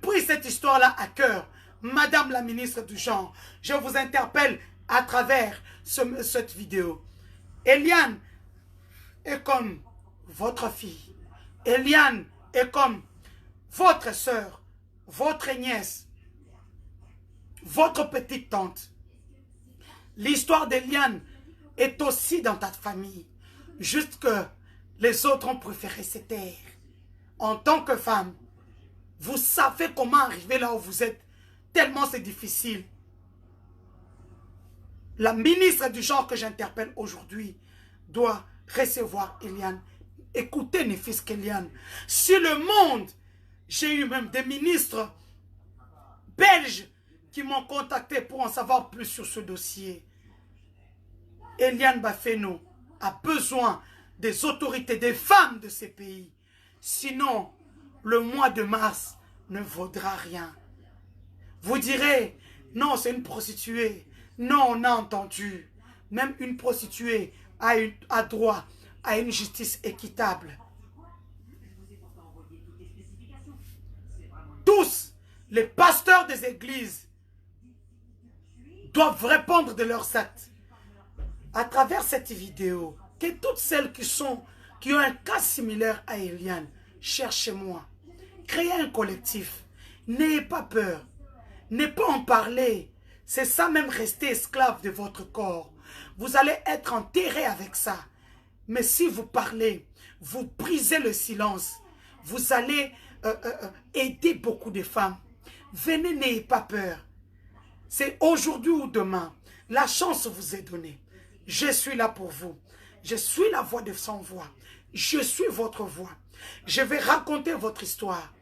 pris cette histoire-là à cœur. Madame la ministre du genre, je vous interpelle à travers cette vidéo. Eliane est comme votre fille. Eliane est comme votre soeur, votre nièce, votre petite tante. L'histoire d'Eliane est aussi dans ta famille. Juste que les autres ont préféré se taire. En tant que femme, vous savez comment arriver là où vous êtes. Tellement c'est difficile. La ministre du genre que j'interpelle aujourd'hui doit recevoir Eliane. Écoutez, ne fils qu'Eliane. Si le monde, j'ai eu même des ministres belges qui m'ont contacté pour en savoir plus sur ce dossier. Eliane Bafeno a besoin des autorités, des femmes de ces pays. Sinon, le mois de mars ne vaudra rien. Vous direz, non, c'est une prostituée. Non, on a entendu. Même une prostituée a droit à une justice équitable. Tous les pasteurs des églises doivent répondre de leurs actes. À travers cette vidéo, que toutes celles qui ont un cas similaire à Eliane cherchez-moi. Créez un collectif. N'ayez pas peur. Ne pas en parler. C'est ça même rester esclave de votre corps. Vous allez être enterré avec ça. Mais si vous parlez, vous brisez le silence. Vous allez aider beaucoup de femmes. Venez, n'ayez pas peur. C'est aujourd'hui ou demain. La chance vous est donnée. Je suis là pour vous. Je suis la voix de sans voix. Je suis votre voix. Je vais raconter votre histoire.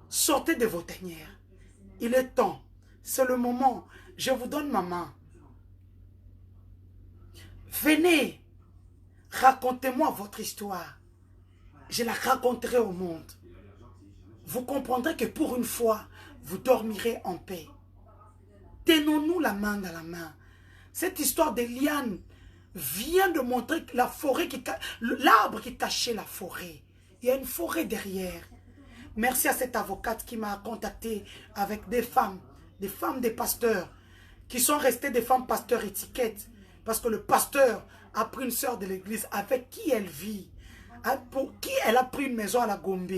Sortez de vos tanières. Il est temps. C'est le moment. Je vous donne ma main. Venez. Racontez-moi votre histoire. Je la raconterai au monde. Vous comprendrez que pour une fois, vous dormirez en paix. Tenons-nous la main dans la main. Cette histoire de liane vient de montrer que la forêt, l'arbre qui cachait la forêt. Il y a une forêt derrière. Merci à cette avocate qui m'a contacté avec des femmes des pasteurs, qui sont restées des femmes pasteurs étiquettes. Parce que le pasteur a pris une sœur de l'église avec qui elle vit. Pour qui elle a pris une maison à la Gombe.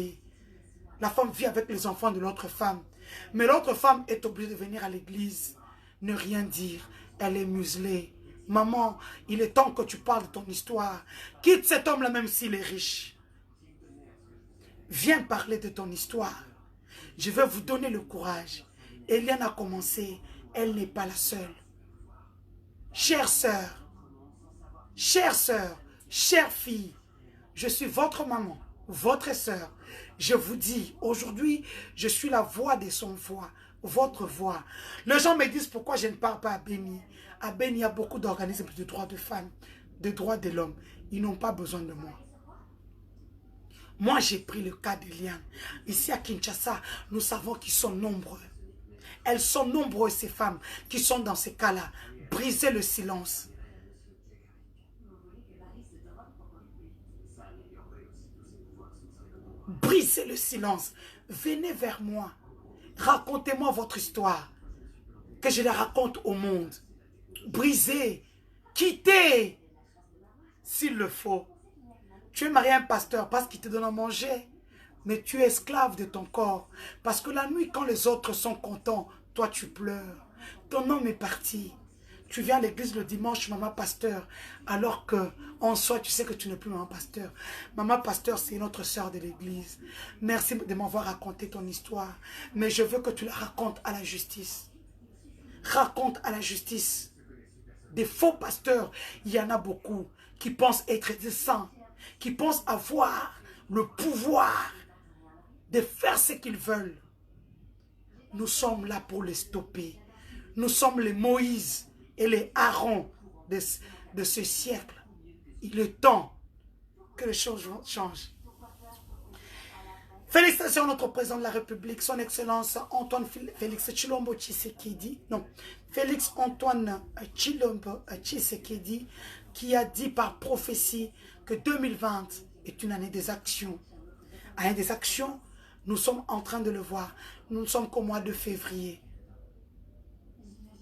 La femme vit avec les enfants de l'autre femme. Mais l'autre femme est obligée de venir à l'église, ne rien dire. Elle est muselée. Maman, il est temps que tu parles de ton histoire. Quitte cet homme-là même s'il est riche. Viens parler de ton histoire. Je vais vous donner le courage. Eliane a commencé. Elle n'est pas la seule. Chère sœur, chère fille, je suis votre maman, votre sœur. Je vous dis, aujourd'hui, je suis la voix de son voix, votre voix. Les gens me disent pourquoi je ne parle pas à Béni. À Béni, il y a beaucoup d'organismes de droits de femmes, de droits de l'homme. Ils n'ont pas besoin de moi. Moi, j'ai pris le cas d'Eliane. Ici à Kinshasa, nous savons qu'ils sont nombreux. Elles sont nombreuses, ces femmes, qui sont dans ces cas-là. Brisez le silence. Brisez le silence. Venez vers moi. Racontez-moi votre histoire. Que je la raconte au monde. Brisez. Quittez. S'il le faut. Tu es marié à un pasteur parce qu'il te donne à manger. Mais tu es esclave de ton corps. Parce que la nuit, quand les autres sont contents, toi tu pleures. Ton homme est parti. Tu viens à l'église le dimanche, maman pasteur, alors que en soi, tu sais que tu n'es plus maman pasteur. Maman pasteur, c'est notre sœur de l'église. Merci de m'avoir raconté ton histoire. Mais je veux que tu la racontes à la justice. Raconte à la justice. Des faux pasteurs, il y en a beaucoup qui pensent être des saints, qui pensent avoir le pouvoir de faire ce qu'ils veulent. Nous sommes là pour les stopper. Nous sommes les Moïse et les Aaron de ce siècle. Il est temps que les choses changent. Félicitations à notre président de la République, son Excellence Antoine Félix Tshilombo Tshisekedi. Non, Félix Antoine Tshilombo Tshisekedi, qui a dit par prophétie que 2020 est une année des actions. Année des actions, nous sommes en train de le voir. Nous ne sommes qu'au mois de février.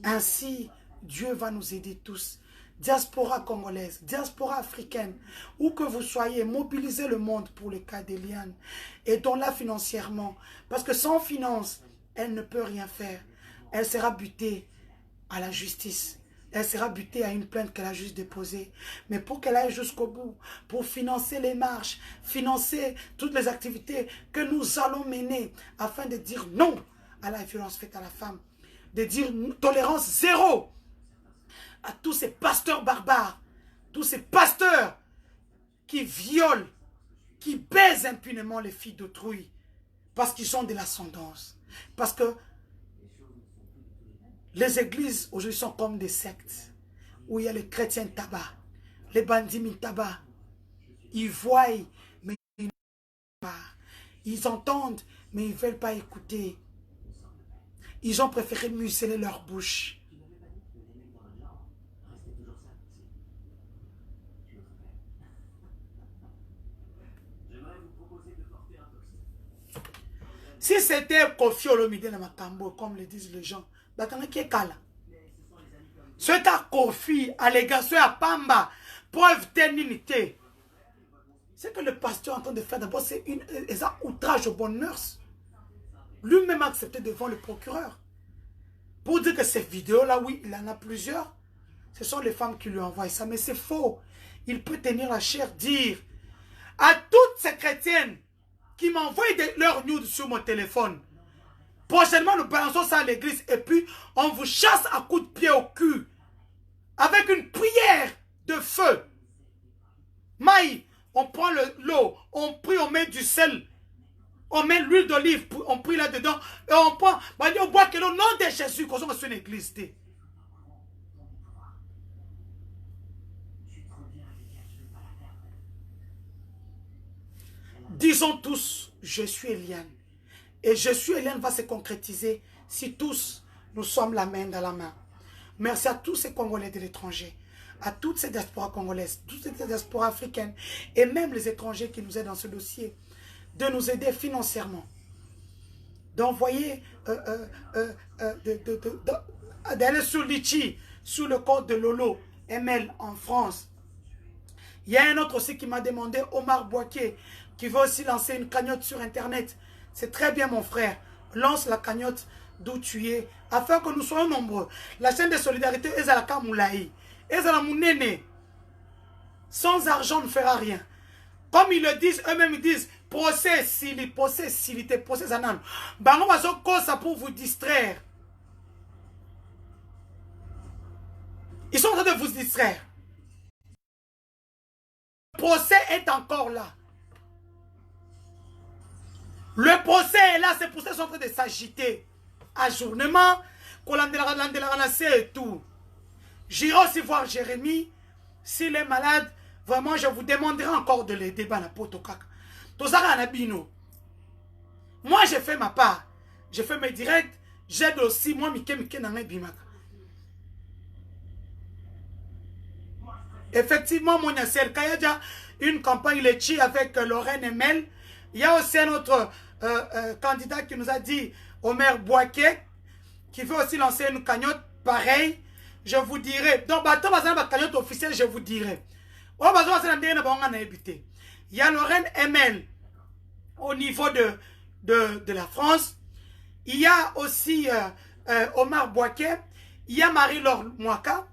Ainsi, Dieu va nous aider tous. Diaspora congolaise, diaspora africaine, où que vous soyez, mobilisez le monde pour le cas d'Eliane. Aidons-la financièrement. Parce que sans finance, elle ne peut rien faire. Elle sera butée à la justice. Elle sera butée à une plainte qu'elle a juste déposée. Mais pour qu'elle aille jusqu'au bout, pour financer les marches, financer toutes les activités que nous allons mener, afin de dire non à la violence faite à la femme, de dire tolérance zéro à tous ces pasteurs barbares, tous ces pasteurs qui violent, qui baisent impunément les filles d'autrui, parce qu'ils ont de l'ascendance. Parce que les églises aujourd'hui sont comme des sectes, où il y a les chrétiens tabac, les bandits tabac. Ils voient, mais ils ne veulent pas. Ils entendent, mais ils ne veulent pas écouter. Ils ont préféré museler leur bouche. Si c'était Kofi Olomide na Makambo, comme le disent les gens, bakanga qui est kala. C'est à Kofi, allégation à Pamba, preuve d'unité. Ce que le pasteur est en train de faire d'abord, c'est un outrage aux bonnes mœurs. Lui-même a accepté devant le procureur. Pour dire que ces vidéos-là, oui, il en a plusieurs. Ce sont les femmes qui lui envoient ça, mais c'est faux. Il peut tenir la chair, dire à toutes ces chrétiennes qui m'envoient leurs nudes sur mon téléphone. Prochainement, nous balançons ça à l'église et puis on vous chasse à coups de pied au cul. Avec une prière de feu. Maï, on prend l'eau, on prie, on met du sel, on met l'huile d'olive, on prie là-dedans et on prend, on boit que le nom de Jésus, qu'on soit sur une église. Disons tous, je suis Eliane. Et je suis Eliane va se concrétiser si tous nous sommes la main dans la main. Merci à tous ces Congolais de l'étranger, à toutes ces diasporas congolaises, toutes ces diasporas africaines et même les étrangers qui nous aident dans ce dossier, de nous aider financièrement, d'envoyer, d'aller sur Litchi, sur le compte de Lolo, ML en France. Il y a un autre aussi qui m'a demandé, Omar Boaké, qui veut aussi lancer une cagnotte sur Internet. C'est très bien mon frère, lance la cagnotte d'où tu es, afin que nous soyons nombreux. La chaîne de solidarité est à la Kamoulaï, est à la Mounene. Sans argent, on ne fera rien. Comme ils le disent, eux-mêmes ils disent, procès, silité, procès zanan. Bango bazo kosa pour vous distraire. Ils sont en train de vous distraire. Le procès est encore là. Le procès est là, c'est pour ça qu'ils sont en train de s'agiter. Ajournement, et tout. J'irai aussi voir Jérémie. S'il est malade, vraiment, je vous demanderai encore de l'aider. Moi, j'ai fait ma part. J'ai fait mes directs. J'aide aussi. Moi, effectivement, mon Yassel, quand il y a déjà une campagne Lechi avec Lorraine Emel, il y a aussi un autre candidat qui nous a dit, Omer Boaké, qui veut aussi lancer une cagnotte pareil. Je vous dirai. Donc, la cagnotte officielle, je vous dirai. Il y a Lorraine Emel au niveau de la France. Il y a aussi Omar Boaké. Il y a Marie-Laure Mouaka.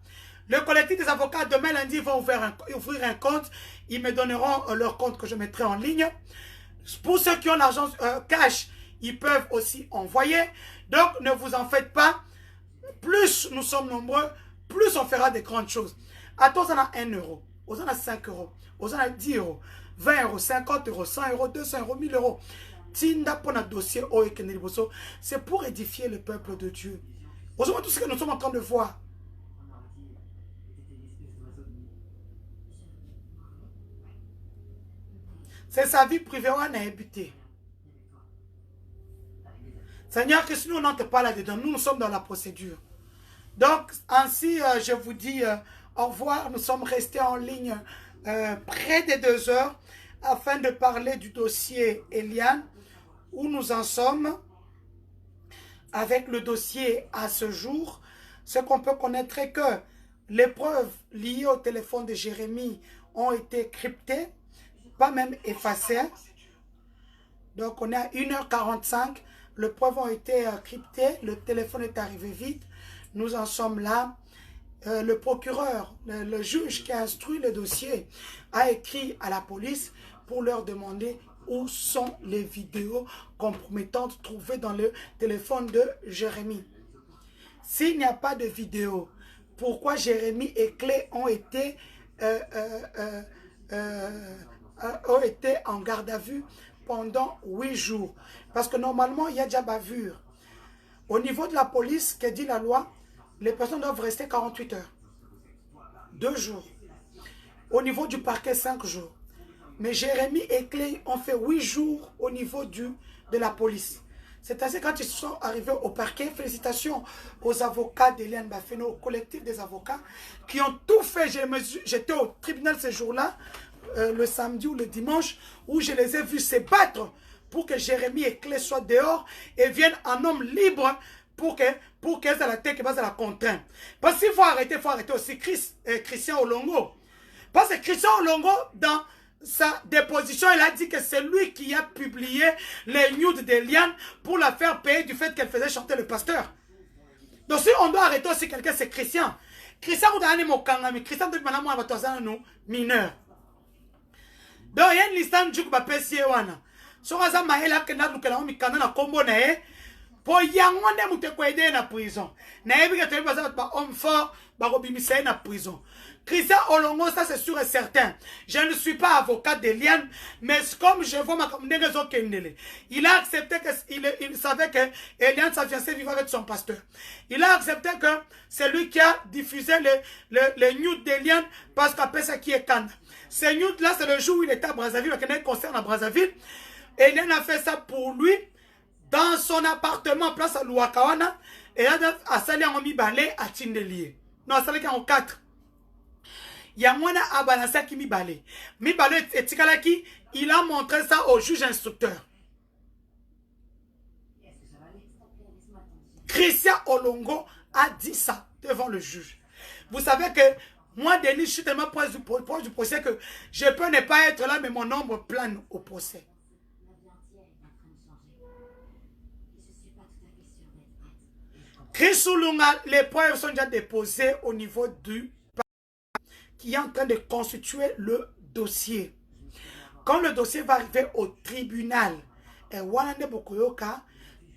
Le collectif des avocats, demain lundi, ils vont ouvrir un compte. Ils me donneront leur compte que je mettrai en ligne. Pour ceux qui ont l'argent cash, ils peuvent aussi envoyer. Donc, ne vous en faites pas. Plus nous sommes nombreux, plus on fera des grandes choses. À toi, on a 1 euro. On a 5 euros. On a 10 euros. 20 euros, 50 euros, 100 euros, 200 euros, 1000 euros. Tinda pour notre dossier, c'est pour édifier le peuple de Dieu. Vous voyez tout ce que nous sommes en train de voir. C'est sa vie privée, on a habité. Seigneur, que si nous n'entrons pas là-dedans, nous sommes dans la procédure. Donc, ainsi, je vous dis au revoir. Nous sommes restés en ligne près de 2 heures afin de parler du dossier Eliane, où nous en sommes avec le dossier à ce jour. Ce qu'on peut connaître est que les preuves liées au téléphone de Jérémie ont été cryptées, pas même effacées. Donc, on est à 1h45. Les preuves ont été cryptées. Le téléphone est arrivé vite. Nous en sommes là. Le procureur, le juge qui a instruit le dossier, a écrit à la police pour leur demander où sont les vidéos compromettantes trouvées dans le téléphone de Jérémie. S'il n'y a pas de vidéo, pourquoi Jérémie et Clé ont été en garde à vue pendant 8 jours? Parce que normalement, il y a déjà bavure. Au niveau de la police, que dit la loi, les personnes doivent rester 48 heures. 2 jours. Au niveau du parquet, 5 jours. Mais Jérémie et Clé ont fait 8 jours au niveau de la police. C'est-à-dire quand ils sont arrivés au parquet, félicitations aux avocats d'Eliane Bafeno, au collectif des avocats, qui ont tout fait. J'étais au tribunal ce jour-là, le samedi ou le dimanche, où je les ai vus se battre pour que Jérémie et Clé soient dehors et viennent en homme libre pour qu'elles aient la tête qui va à la contrainte. Parce qu'il faut arrêter aussi Christian Olongo. Parce que Christian Olongo, sa déposition, il a dit que c'est lui qui a publié les nudes d'Eliane pour la faire payer du fait qu'elle faisait chanter le pasteur. Donc si on doit arrêter aussi quelqu'un, c'est Christian. Christian, vous avez dit Christian, vous avez dit mineur. Donc il y a une liste de gens qui pesi wana. So kaza mahela ke na lukela mikanda na kombo na e. Po yango nde mutu ko aider na prison. Na yebi ke te baza ba homme fort ba ko bimisa na prison. Christian Olongo, ça c'est sûr et certain. Je ne suis pas avocat d'Eliane, mais comme je vois ma communauté Kendele, il a accepté que il savait que Eliane, sa fiancée, vivait avec son pasteur. Il a accepté que c'est lui qui a diffusé les nudes d'Eliane parce qu'après ça qui est canne. Ces nudes-là, c'est le jour où il était à Brazzaville, il y a un concert à Brazzaville. Eliane a fait ça pour lui dans son appartement, place à Louakawana, et là, à Sali en Balé à Tindelier. Non, à Sali en 4. Yamwana a balancé qui Mibale. Mibale et Tikalaki, il a montré ça au juge instructeur. Christian Olongo a dit ça devant le juge. Vous savez que moi, Denis, je suis tellement proche du procès que je peux ne pas être là, mais mon nombre plane au procès. Chris Oulunga, les preuves sont déjà déposées au niveau du qui est en train de constituer le dossier. Quand le dossier va arriver au tribunal, et Walande Bokoyoka,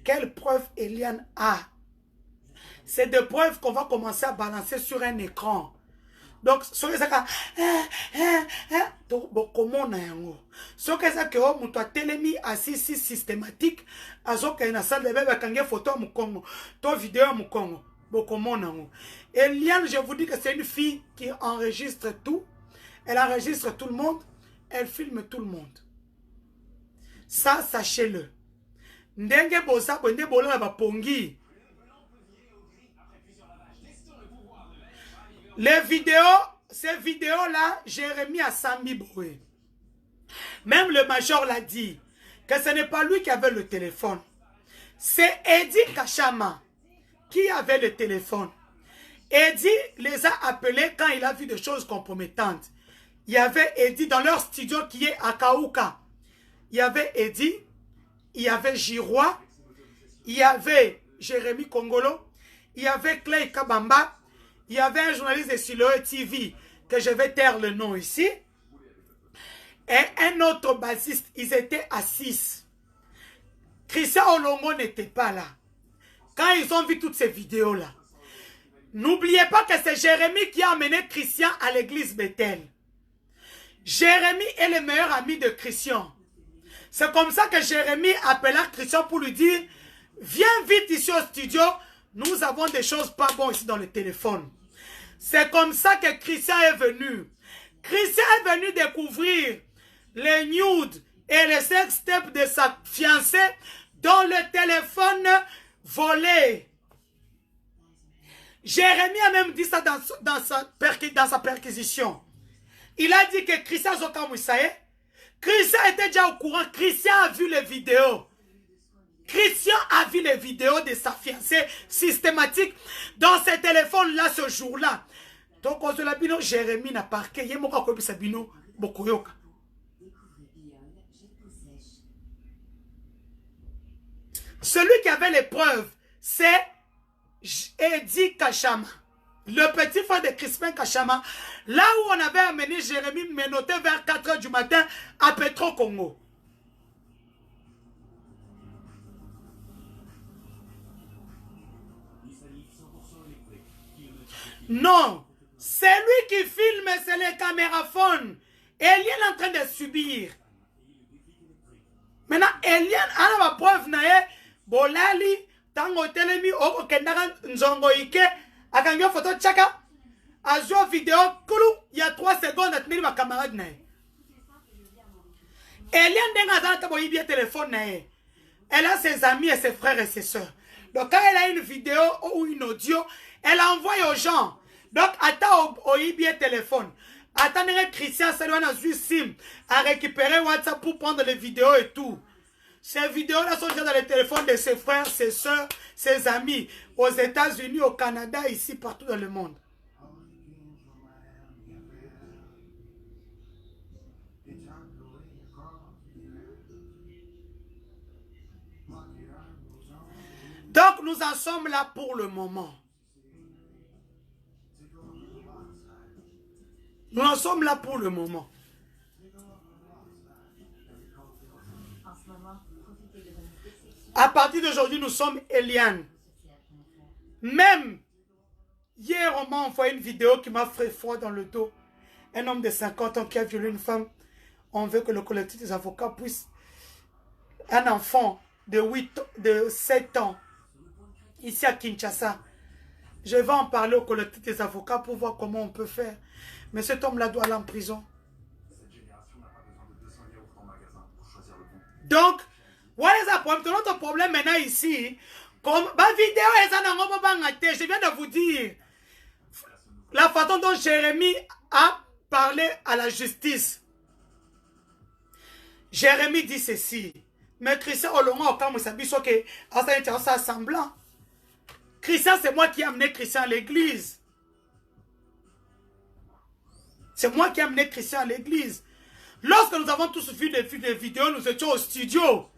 quelles preuves Eliane a? C'est des preuves qu'on va commencer à balancer sur un écran. Donc, ce que ça comment on a yango. Ce que ça que on muto telemi assis systématique, azo que na salle de bébé kange photo mu Congo, to vidéo mu Congo. Eliane, je vous dis que c'est une fille qui enregistre tout. Elle enregistre tout le monde. Elle filme tout le monde. Ça, sachez-le. Ndenge bosa bonde bola ba pongi. Les vidéos, ces vidéos-là, Jérémie a Sami Boué. Même le major l'a dit, que ce n'est pas lui qui avait le téléphone. C'est Eddie Kachama qui avait le téléphone. Eddie les a appelés quand il a vu des choses compromettantes. Il y avait Eddie dans leur studio qui est à Kaouka. Il y avait Eddie, il y avait Girois, il y avait Jérémy Kongolo, il y avait Clay Kabamba, il y avait un journaliste de Siloé TV, que je vais taire le nom ici, et un autre bassiste. Ils étaient à 6. Christian Olongo n'était pas là. Quand ils ont vu toutes ces vidéos-là, n'oubliez pas que c'est Jérémy qui a amené Christian à l'église Bethel. Jérémy est le meilleur ami de Christian. C'est comme ça que Jérémy appela Christian pour lui dire, viens vite ici au studio, nous avons des choses pas bonnes ici dans le téléphone. C'est comme ça que Christian est venu. Christian est venu découvrir les nudes et les sextapes de sa fiancée dans le téléphone volé. Jérémie a même dit ça dans sa perquisition. Il a dit que Christian Zokamouissaye, Christian était déjà au courant. Christian a vu les vidéos. Christian a vu les vidéos de sa fiancée systématique dans ses téléphones-là ce jour-là. Donc, Jérémie n'a pas marqué. Il y a Bino Bokoyoka. Celui qui avait les preuves, c'est Eddie Kachama, le petit frère de Crispin Kachama, là où on avait amené Jérémie menotté vers 4 h du matin à Petro Congo. Non, c'est lui qui filme, c'est les caméraphones. Eliane est en train de subir. Maintenant, Eliane a la preuve, bolali, tango telemi, oko kendara nzongo ike, akangyo photo tchaka, azo vidéo, koulou, il y a 3 secondes, atmiri ma camarade nae. Eliane denga zana tabo yibia téléphone nae. Elle a ses amis et ses frères et ses soeurs. Donc quand elle a une vidéo ou une audio, elle envoie aux gens. Donc attends au yibia téléphone. Attendez Christian Salouana Sim à récupérer WhatsApp pour prendre les vidéos et tout. Ces vidéos-là sont déjà dans les téléphones de ses frères, ses soeurs, ses amis, aux États-Unis, au Canada, ici, partout dans le monde. Donc nous en sommes là pour le moment. Nous en sommes là pour le moment. À partir d'aujourd'hui, nous sommes Eliane. Même hier, on m'a envoyé une vidéo qui m'a fait froid dans le dos. Un homme de 50 ans qui a violé une femme. On veut que le collectif des avocats puisse... Un enfant de 7 ans, ici à Kinshasa. Je vais en parler au collectif des avocats pour voir comment on peut faire. Mais cet homme-là doit aller en prison. Donc, what is the problem? Notre problème maintenant ici, comme ma vidéo je viens de vous dire la façon dont Jérémie a parlé à la justice. Jérémie dit ceci. Mais Christian Olonga Okamu Sabiso que ça semblant. Christian, c'est moi qui ai amené Christian à l'église. C'est moi qui ai amené Christian à l'église. Lorsque nous avons tous vu des vidéos, nous étions au studio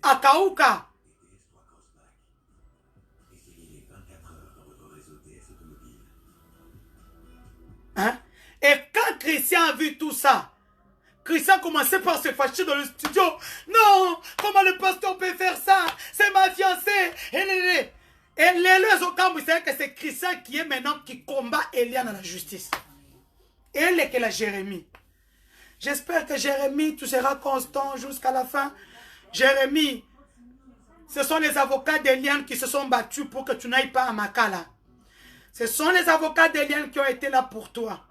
à Kaouka. Hein? Et quand Christian a vu tout ça, Christian commençait par se fâcher dans le studio. Non, comment le pasteur peut faire ça? C'est ma fiancée. Et les autres, vous savez que c'est Christian qui est maintenant qui combat Eliane à la justice. Et elle est que la Jérémie. J'espère que Jérémie, tu seras constant jusqu'à la fin. Jérémie, ce sont les avocats d'Eliane qui se sont battus pour que tu n'ailles pas à Makala. Ce sont les avocats d'Eliane qui ont été là pour toi.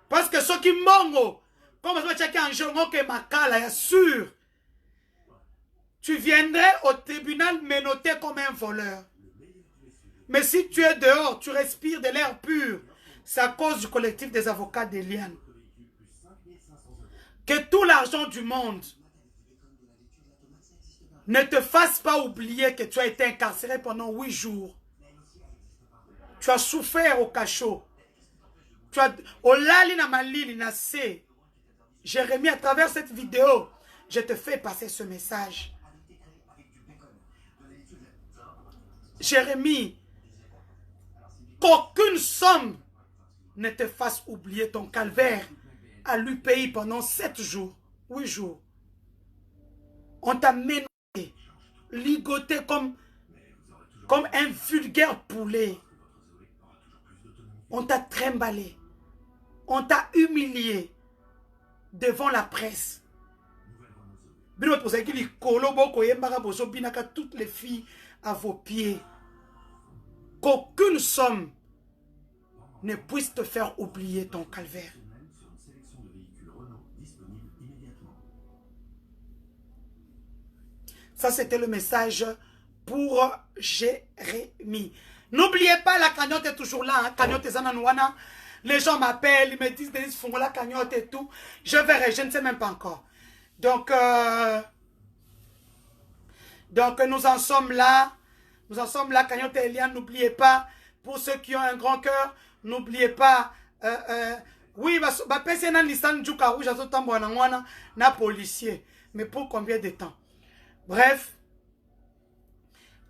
Parce que ceux qui mongo, comme je vais en journaux que Makala, est sûr, tu viendrais au tribunal menotté comme un voleur. Mais si tu es dehors, tu respires de l'air pur, c'est à cause du collectif des avocats d'Eliane. Que tout l'argent du monde ne te fasse pas oublier que tu as été incarcéré pendant 8 jours. Tu as souffert au cachot. Tu as... Jérémie, à travers cette vidéo, je te fais passer ce message. Jérémie, qu'aucune somme ne te fasse oublier ton calvaire à l'UPI pendant 7 jours, 8 jours. On t'a menacé, ligoté comme un vulgaire poulet. On t'a trimballé. On t'a humilié devant la presse. Toutes les filles à vos pieds. Qu'aucune somme ne puisse te faire oublier ton calvaire. Ça, c'était le message pour Jérémie. N'oubliez pas, la cagnotte est toujours là. Hein. Cagnotte Zananouana. Les gens m'appellent, ils me disent, Denis, font la cagnotte et tout. Je verrai, je ne sais même pas encore. Donc nous en sommes là. Nous en sommes là, cagnotte Eliane. N'oubliez pas, pour ceux qui ont un grand cœur, n'oubliez pas. Oui, na policier. Mais pour combien de temps? Bref,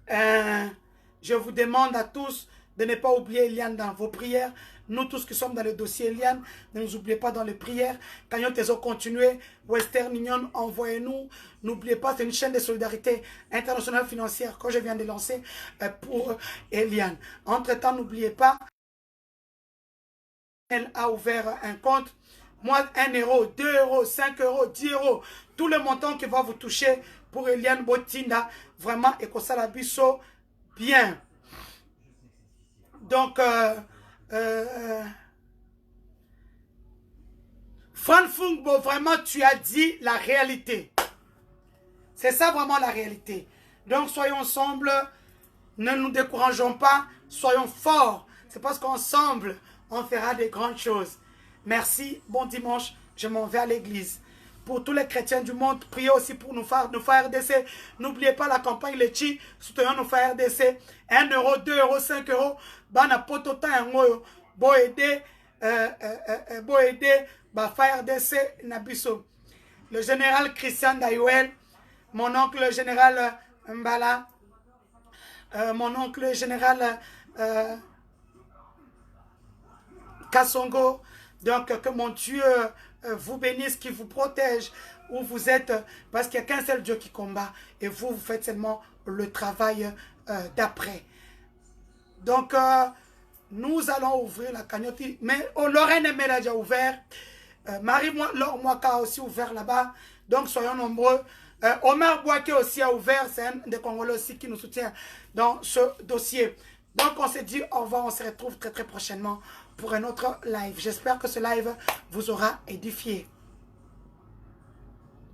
je vous demande à tous de ne pas oublier Eliane dans vos prières. Nous tous qui sommes dans le dossier Eliane, ne nous oubliez pas dans les prières. Quand nous avons continué, Western Union, envoyez-nous. N'oubliez pas, c'est une chaîne de solidarité internationale financière que je viens de lancer pour Eliane. Entre-temps, n'oubliez pas, elle a ouvert un compte. Moi, 1 euro, 2 euros, 5 euros, 10 euros, tout le montant qui va vous toucher pour Eliane Botinda, vraiment, et que ça la biso bien. Donc, Fran Fungbo, vraiment, tu as dit la réalité. C'est ça vraiment la réalité. Donc, soyons ensemble, ne nous décourageons pas, soyons forts. C'est parce qu'ensemble, on fera des grandes choses. Merci, bon dimanche, je m'en vais à l'église. Pour tous les chrétiens du monde, priez aussi pour nous faire RDC. N'oubliez pas la campagne Lechi, soutenons nous faire RDC. 1 euro, 2 euros, 5 euros. Bana potota yango, bo aider, faire RDC Nabiso. Le général Christian Dayouel, mon oncle le général Mbala, mon oncle général Kassongo. Donc, que mon Dieu vous bénisse, qu'il vous protège où vous êtes, parce qu'il n'y a qu'un seul Dieu qui combat, et vous, vous faites seulement le travail d'après. Donc, nous allons ouvrir la cagnotte, mais Lorraine Aimé l'a déjà ouvert, Marie-Laure Mwaka a aussi ouvert là-bas, donc soyons nombreux. Omar Bouaké aussi a ouvert, c'est un des Congolais aussi qui nous soutient dans ce dossier. Donc, on s'est dit au revoir, on se retrouve très très prochainement pour un autre live. J'espère que ce live vous aura édifié.